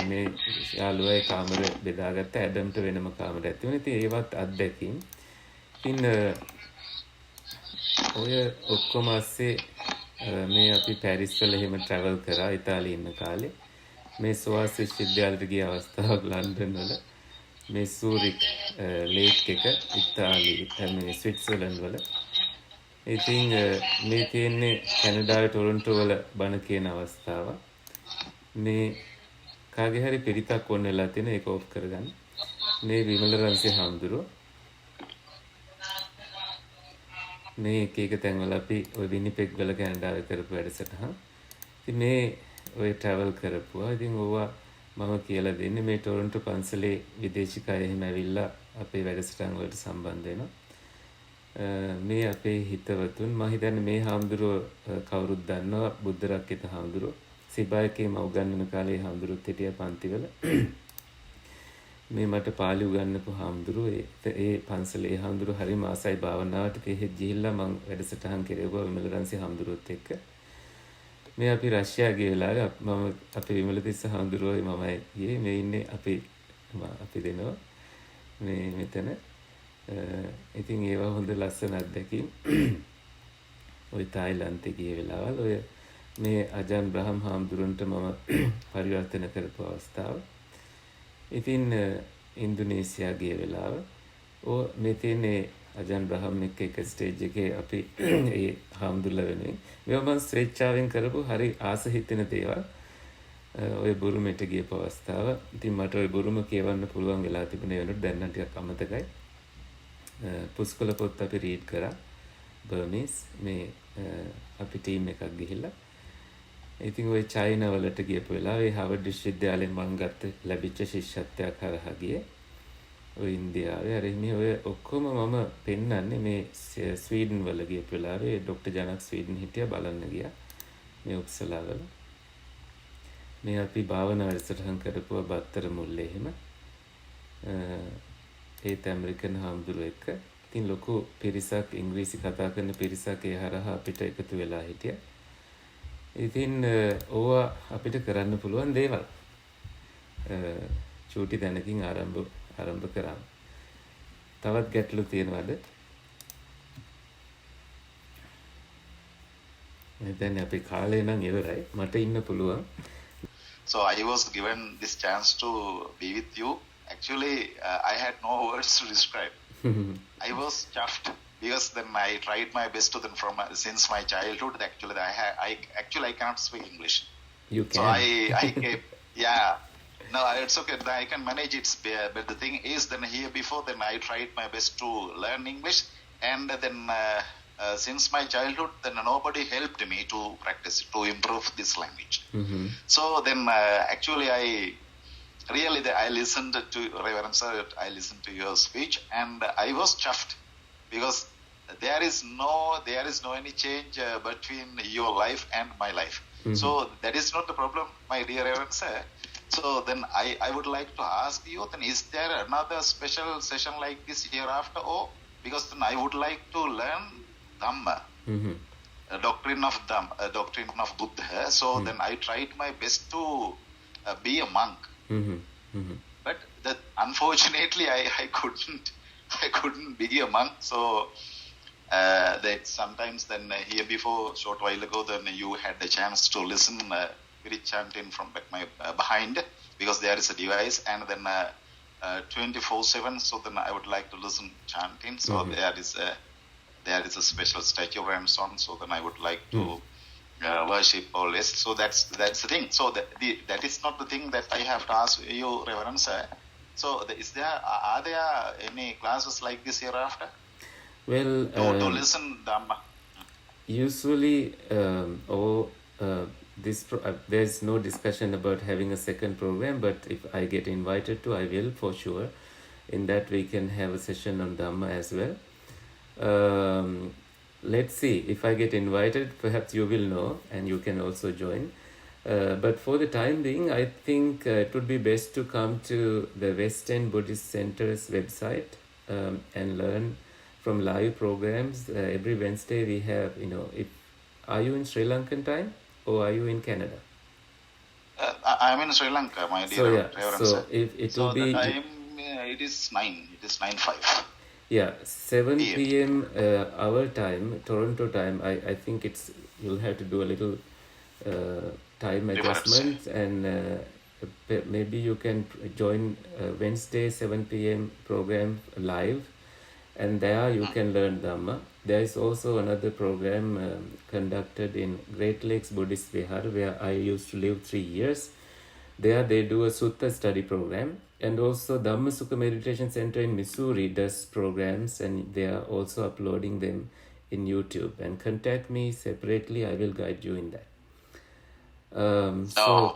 මේ යාළුවා ඒ කාමර බෙදාගත්ත. ඇඩම්ට වෙනම කාමරයක් තිබුණා. ඉතින් ඒවත් අත්දැකීම්. ඉතින් ඔය ඔක්කොම ASCII මේ අපි පැරිස් වල එහෙම ට්‍රැවල් කරා ඉතාලියේ ඉන්න කාලේ. මේ සෝවාස් විශ්වවිද්‍යාලයට ගිය අවස්ථාවක් ලන්ඩන් වල. මේ සූරික් ලේක් එක ඉතාලියේ මේ ස්විට්සර්ලන්ඩ් වල. ඉතින් මේ තියෙන්නේ කැනඩාවේ ටොරොන්ටෝ වල බණ කියන අවස්ථාව. මේ කාගේ හරි පිරිතක් ඕන වෙලා තියෙන ඒක ඔෆ් කරගන්න. මේ විමල රන්සේ හාමුදුරුවෝ මේ එක තැන්වල අපි ඔය විනිපෙග් වල කැනඩාවේ කරපු වැඩසටහන්. ඉතින් මේ ඔය ට්‍රැවල් කරපුවා. ඉතින් ඕවා මම කියලා දෙන්නේ මේ ටොරොන්ටෝ පන්සලේ විදේශික අය එහෙම ඇවිල්ලා අපේ වැඩසටහන් වලට සම්බන්ධ වෙනවා. මේ අපේ හිතවතුන් මම හිතන්නේ මේ හාමුදුරුවෝ කවුරුත් දන්නවා බුද්ධ රක්කිත හාමුදුරුවෝ. සිබායකේ මම උගන්වන කාලේ හාමුදුරුවොත් හිටියා පන්තිවල. මේ මට පාලි උගන්වපු හාමුදුරුවෝ ඒ පන්සලේ හාමුදුරුවෝ හරි මාසයි භාවනාවට එහෙත් ගිහිල්ලා මම වැඩසටහන් කෙරෙව්වා විමල රන්සි හාමුදුරුවොත් එක්ක. මේ අපි රෂ්‍යාව ගිය වෙලාවේ මම අපේ විමලතිස්ස හාමුදුරුවෝයි මමයි ගියේ. මේ ඉන්නේ අපි දෙනවා මේ මෙතන. ඉතින් ඒවා හොඳ ලස්සන අත්දැකීම්. ওই තායිලන්තේ ගිය වෙලාවල් ඔය මේ අජාන් බ්‍රහම් හාමුදුරන්ට මම පරිවර්තන කරපු අවස්ථාව. ඉතින් ඉන්දුනීසියා ගිය වෙලාව මේ තියෙන්නේ අජාන් බ්‍රහම් එක්ක එක ස්ටේජ් එකේ අපි ඒ හාමුදුරුවෝ වෙනුවෙන් මේවා මම ස්වේච්ඡාවෙන් කරපු හරි ආස හිතෙන දේවල්. ඔය බුරුමෙට ගියපු අවස්ථාව. ඉතින් මට ඔය බුරුම කියවන්න පුළුවන් වෙලා තිබුණේ වෙනකොට දැන් නම් ටිකක් අමතකයි. පුස්කොළ පොත් අපි රීඩ් කරා බර්මීස් මේ අපි ටීම් එකක් ගිහිල්ලා. ඉතින් ওই චයිනා වලට ගියපු වෙලාවේ හාවර්ඩ් විශ්වවිද්‍යාලයෙන් මම ගත්ත ලැබිච්ච ශිෂ්‍යත්වයක් හරහා ගියේ. ඔය ඉන්දියාවේ අර මේ ඔය ඔක්කොම මම පෙන්නන්නේ මේ ස්වීඩන් වල ගියපු වෙලාවේ ડોක්ටර් ජනක් ස්වීඩන් හිටියා බලන්න ගියා. මේ උප්සලා වල. මේ අපි භාවනා වැඩසටහන් කරපුවා බත්තර මුල්ලේ එහෙම. ඒත් ඇමරිකන් හාමුදුරුවෝ එක්ක. ඉතින් ලොකු පිරිසක් ඉංග්‍රීසි කතා කරන පිරිසක් ඒ හරහා අපිට එකතු වෙලා හිටියා. ඉතින් ඕවා අපිට කරන්න පුළුවන් දේවල්. චූටි දැනකින් ආරම්භ කරා. තවත් ගැටලු තියෙනවද? දැන් අපි කාලේ නම් ඉවරයි. මට ඉන්න පුළුවන්. So I was given this chance to be with you. Actually, I had no words to describe. I was chuffed because then I tried my best to then from since my childhood. Actually, I cannot speak English. You can. So I kept, yeah. No, it's okay. I can manage it. But the thing is, then here before, then I tried my best to learn English, and then since my childhood, then nobody helped me to practice to improve this language. Mm-hmm. So then actually I listened to Reverend Sir. I listened to your speech, and I was chuffed because there is no any change between your life and my life. Mm-hmm. So that is not the problem, my dear Reverend Sir. So then I would like to ask you, then is there another special session like this hereafter? Or because then I would like to learn Dhamma, Mm-hmm. doctrine of Dhamma, doctrine of Buddha. So then I tried my best to be a monk. Mm-hmm. Mm-hmm. But unfortunately I couldn't be a monk. So that sometimes then here before short while ago, then you had the chance to listen spirit chanting from my behind, because there is a device, and then 24/7. So then I would like to listen chanting. So Mm-hmm. there is a special statue and so on. So then I would like to worship always. So that's the thing. So that is not the thing that I have to ask you, Reverend Sir. So are there any classes like this hereafter? Well, To listen Dhamma. usually, there's no discussion about having a second program, but if I get invited to, I will for sure. In that, we can have a session on Dhamma as well. Let's see, if I get invited, perhaps you will know and you can also join. But for the time being, I think it would be best to come to the West End Buddhist Center's website and learn from live programs. Every Wednesday we have, are you in Sri Lankan time or are you in Canada? I'm in Sri Lanka, my dear So yeah, Reverend so Sir. if it So will be, the time it is 9:05. yeah, 7 PM. p.m. Our time, Toronto time. I think you'll have to do a little time Difference. adjustment, and maybe you can join Wednesday 7 p.m. program live, and there you can learn Dhamma. There is also another program conducted in Great Lakes Buddhist Vihar, where I used to live 3 years. There they do a Sutta study program, and also Dhamma Sukha Meditation Center in Missouri does programs, and they are also uploading them in YouTube. And contact me separately, I will guide you in that. So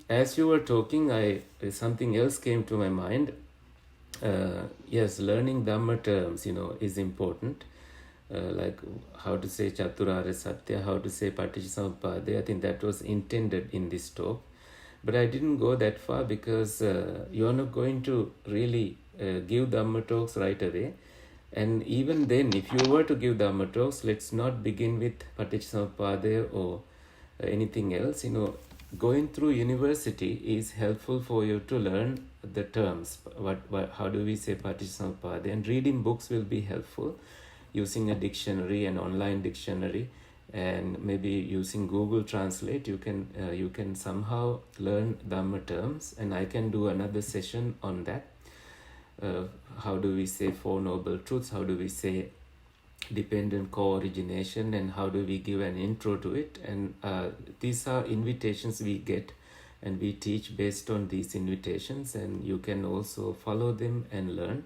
as you were talking, something else came to my mind. Yes, learning Dhamma terms, is important. Like how to say Chaturara Satya, how to say Paticcasamuppada. I think that was intended in this talk. But I didn't go that far because you're not going to really give Dhamma talks right away. And even then, if you were to give Dhamma talks, let's not begin with Paticcasamuppada or anything else. Going through university is helpful for you to learn the terms. How do we say Paticcasamuppada? And reading books will be helpful. Using a dictionary, an online dictionary, and maybe using Google Translate, you can somehow learn Dhamma terms, and I can do another session on that. How do we say Four Noble Truths? How do we say dependent co-origination, and how do we give an intro to it? And these are invitations we get, and we teach based on these invitations, and you can also follow them and learn.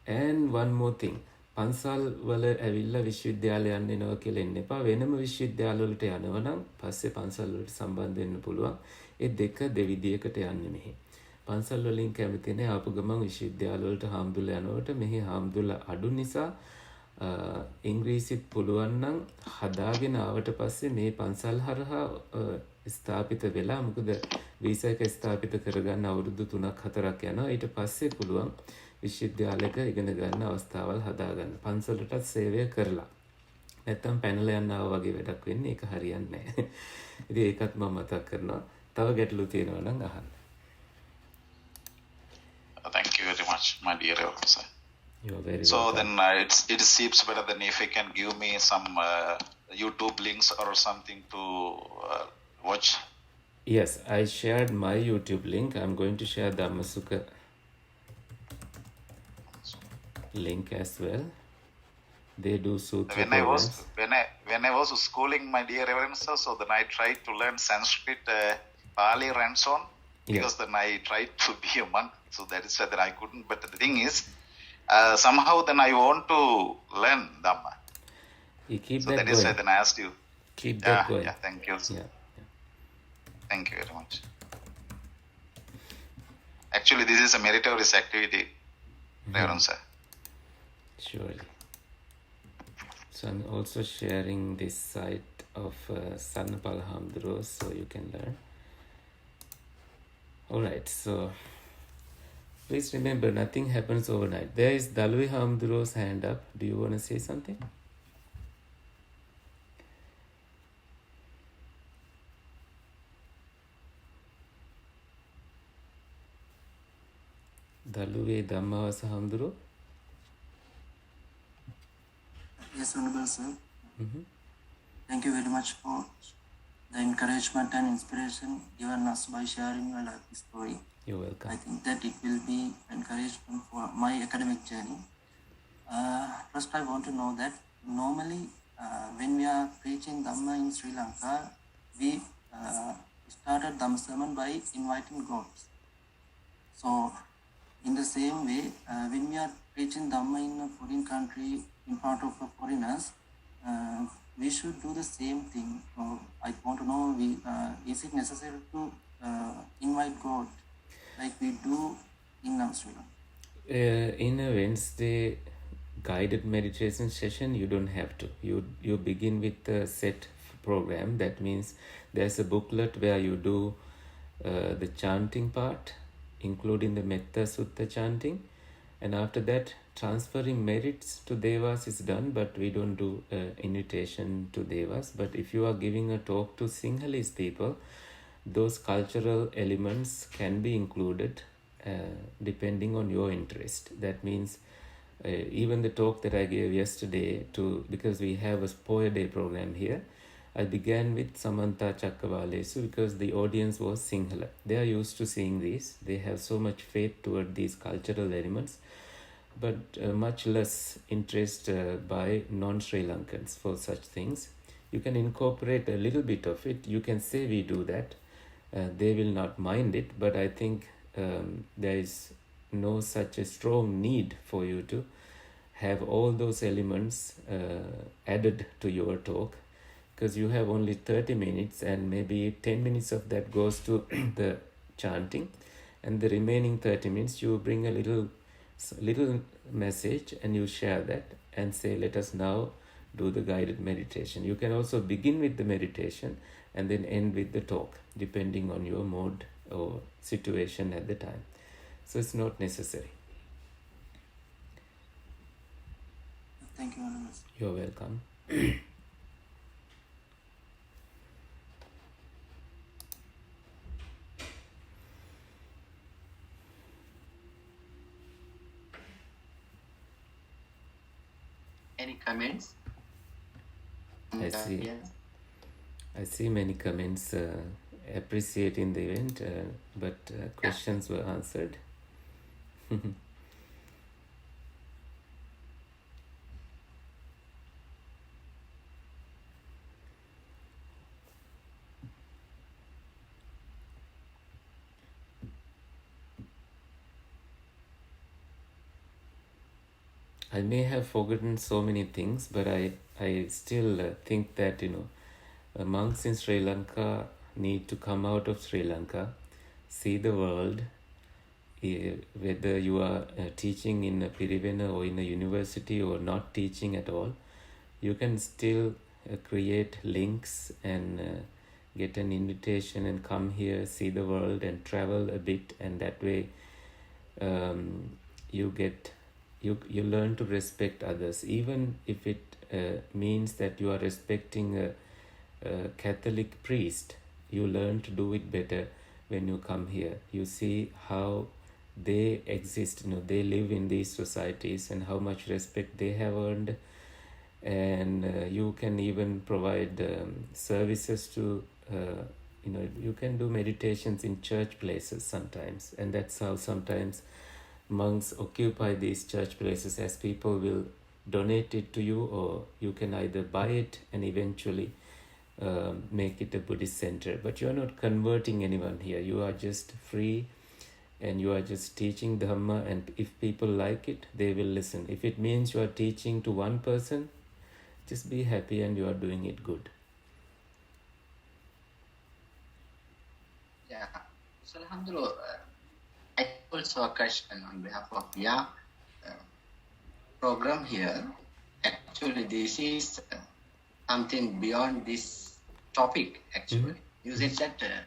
And one more thing, පන්සල් වල ඇවිල්ලා විශ්වවිද්‍යාලය යන්න එනවා කියලා ඉන්න එපා. වෙනම විශ්වවිද්‍යාල වලට යනවා නම් පස්සේ පන්සල් වලට සම්බන්ධ වෙන්න පුළුවන්. ඒ දෙක දෙවිදියකට යන්නේ මෙහි. පන්සල් වලින් කැමති නැහැ ආපු ගමන් විශ්වවිද්‍යාල වලට හාමුදුරුවෝ යනකොට මෙහි හාමුදුරුවෝ අඩු නිසා ඉංග්‍රීසිත් පුළුවන් නම් හදාගෙන ආවට පස්සේ මේ පන්සල් හරහා ස්ථාපිත වෙලා, මොකද වීසා එක ස්ථාපිත කරගන්න අවුරුදු 3-4ක් යනවා. ඊට පස්සේ පුළුවන් විශ්වවිද්‍යාලයක ඉගෙන ගන්න අවස්ථාවල් හදාගන්න. පන්සලටත් සේවය කරලා. නැත්තම් පැනලා යන්න ආවා වගේ වැඩක් වෙන්නේ. ඒක හරියන්නේ නැහැ. ඉතින් ඒකත් මම මතක් කරනවා. තව ගැටලු තියෙනවා නම් අහන්න. Thank you very much, my dear Reverend Sir. You are very So welcome. then it seems better than if you can give me some YouTube links or something to watch. Yes, I shared my YouTube link. I'm going to share Dhamma Sukha link as well. They do sutra When I programs. was schooling, my dear Reverend sir, so then I tried to learn Sanskrit, Pali, and so on, Yeah. because then I tried to be a monk. So that is why that I couldn't. But the thing is, somehow then I want to learn Dhamma. You keep So that that is why going. then I asked you. Keep that going. Yeah, thank you. Yeah. Thank you very much. Actually, this is a meritorious activity, Reverend sir. Surely. So I'm also sharing this site of Sannapal Hamduro so you can learn. Alright, so please remember, nothing happens overnight. There is Dalvi Hamduro's hand up. Do you want to say something? Dalvi Dhammavasa Hamduro? Yes, Honorable Sir. Thank you very much for the encouragement and inspiration given us by sharing your life story. You're welcome. I think that it will be encouragement for my academic journey. First, I want to know that normally when we are preaching Dhamma in Sri Lanka, we started Dhamma sermon by inviting groups. So, in the same way, when we are preaching Dhamma in a foreign country in front of foreigners, we should do the same thing. I want to know, is it necessary to invite God like we do in Sri Lanka? In a Wednesday guided meditation session, you don't have to. You begin with a set program. That means there's a booklet where you do the chanting part, including the Metta Sutta chanting, and after that transferring merits to Devas is done, but we don't do invitation to Devas. But if you are giving a talk to Sinhalese people, those cultural elements can be included depending on your interest. That means even the talk that I gave yesterday, because we have a Poya Day program here, I began with Samantha Chakkavalesu because the audience was Sinhala. They are used to seeing these. They have so much faith toward these cultural elements, but much less interest by non-Sri Lankans for such things. You can incorporate a little bit of it. You can say we do that. They will not mind it, but I think there is no such a strong need for you to have all those elements added to your talk, because you have only 30 minutes and maybe 10 minutes of that goes to the chanting, and the remaining 30 minutes you bring a little message and you share that and say, let us now do the guided meditation. You can also begin with the meditation and then end with the talk, depending on your mode or situation at the time. So it's not necessary. Thank you, Honorable Sir. You're welcome. Any comments? I see. Yes. I see many comments appreciating the event, but questions were answered. I may have forgotten so many things, but I still think that, monks in Sri Lanka need to come out of Sri Lanka, see the world, whether you are teaching in a Pirivena or in a university or not teaching at all. You can still create links and get an invitation and come here, see the world and travel a bit, and that way you learn to respect others, even if it means that you are respecting a Catholic priest. You learn to do it better when you come here. You see how they exist, they live in these societies and how much respect they have earned, and you can even provide services to you can do meditations in church places sometimes, and that's how sometimes monks occupy these church places, as people will donate it to you, or you can either buy it and eventually make it a Buddhist center. But you are not converting anyone here. You are just free, and you are just teaching Dhamma, and if people like it, they will listen. If it means you are teaching to one person, just be happy and you are doing it good. Yeah. So, Alhamdulillah, I also a question on behalf of your program here. Actually, this is something beyond this topic, actually. You said that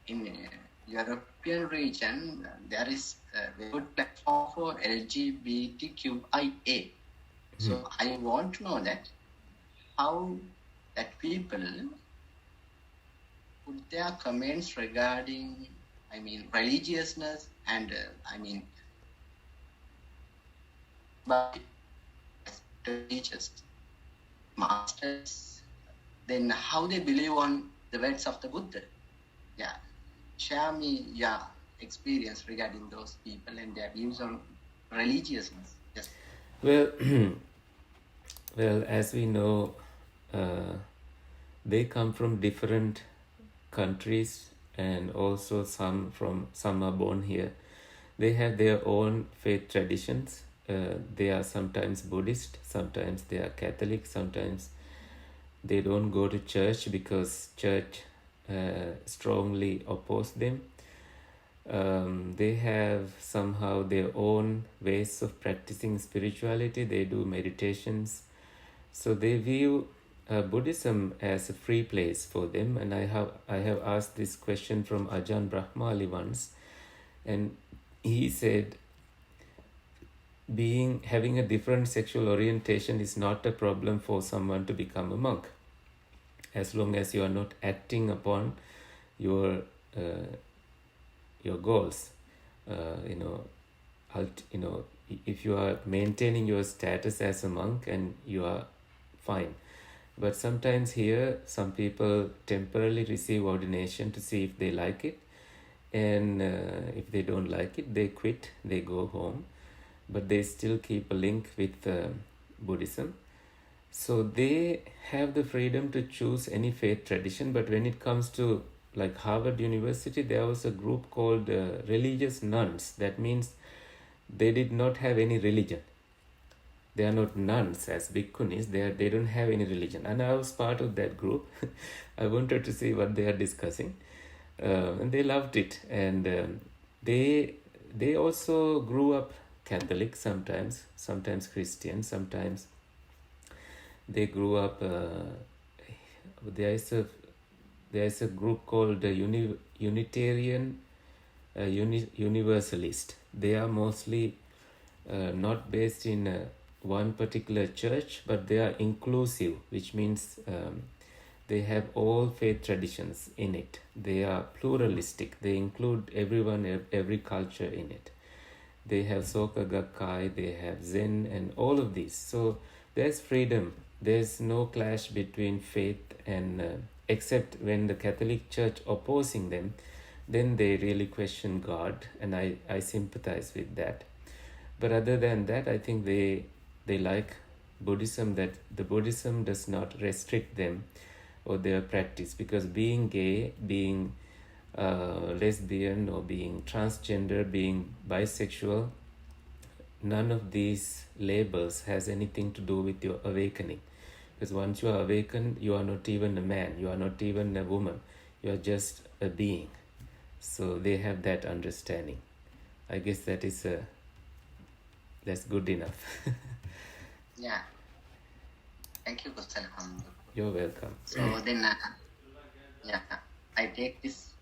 in European region, there is a very good platform for LGBTQIA. So I want to know that how that people put their comments regarding, religiousness and, but teachers, masters, then how they believe on the words of the Buddha. Yeah. Share me your experience regarding those people and their views on religiousness. Yes. Well, well, as we know, they come from different countries, and also some are born here. They have their own faith traditions. They are sometimes Buddhist, sometimes they are Catholic, sometimes they don't go to church because church strongly oppose them. They have somehow their own ways of practicing spirituality. They do meditations. So they view Buddhism as a free place for them. And I have asked this question from Ajahn Brahmali once, and he said, having a different sexual orientation is not a problem for someone to become a monk, as long as you are not acting upon your goals. If you are maintaining your status as a monk, and you are fine. But sometimes here, some people temporarily receive ordination to see if they like it, and if they don't like it, they quit, they go home, but they still keep a link with Buddhism. So they have the freedom to choose any faith tradition. But when it comes to like Harvard University, there was a group called religious nuns. That means they did not have any religion. They are not nuns as bhikkhunis. They don't have any religion. And I was part of that group. I wanted to see what they are discussing. And they loved it. And they also grew up Catholic sometimes Christian, sometimes they grew up, there is a group called Unitarian Universalist. They are mostly not based in one particular church, but they are inclusive, which means they have all faith traditions in it. They are pluralistic. They include everyone, every culture in it. They have Soka Gakkai, they have Zen, and all of these. So there's freedom. There's no clash between faith and, except when the Catholic Church opposing them, then they really question God, and I sympathize with that. But other than that, I think they like Buddhism, that the Buddhism does not restrict them or their practice, because being gay, being lesbian, or being transgender, being bisexual, none of these labels has anything to do with your awakening. Because once you are awakened, you are not even a man, you are not even a woman, you are just a being. So they have that understanding. I guess that's good enough. Yeah. Thank you, Gosal. You're welcome. So then, I take this.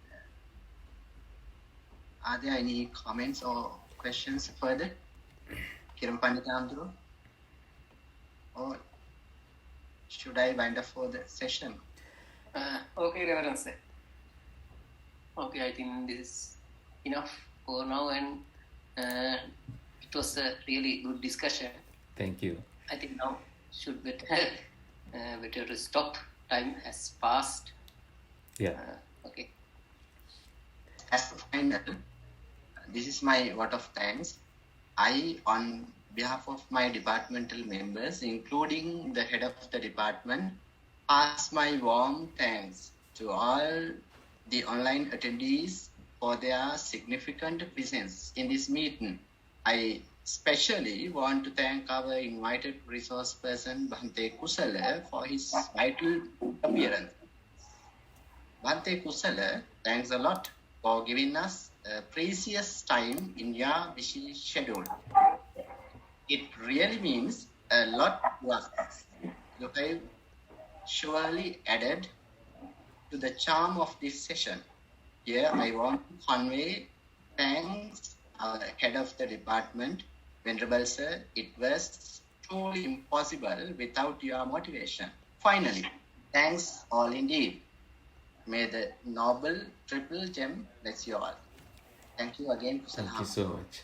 Are there any comments or questions further? Kiran Panditandru? Or should I wind up for the session? Okay, Reverend sir. Okay, I think this is enough for now, and it was a really good discussion. Thank you. I think now should better to stop. Time has passed. Yeah. Okay. As a final, this is my vote of thanks. I, on behalf of my departmental members, including the head of the department, pass my warm thanks to all the online attendees for their significant presence in this meeting. I especially want to thank our invited resource person, Bhante Kusala, for his vital appearance. Bhante Kusala, thanks a lot for giving us precious time in your busy schedule. It really means a lot to us. You have surely added to the charm of this session. Here I want to convey thanks our head of the department, Venerable Sir. It was truly impossible without your motivation. Finally, thanks all indeed. May the noble triple gem bless you all. Thank you again, Kusala. Thank you so much.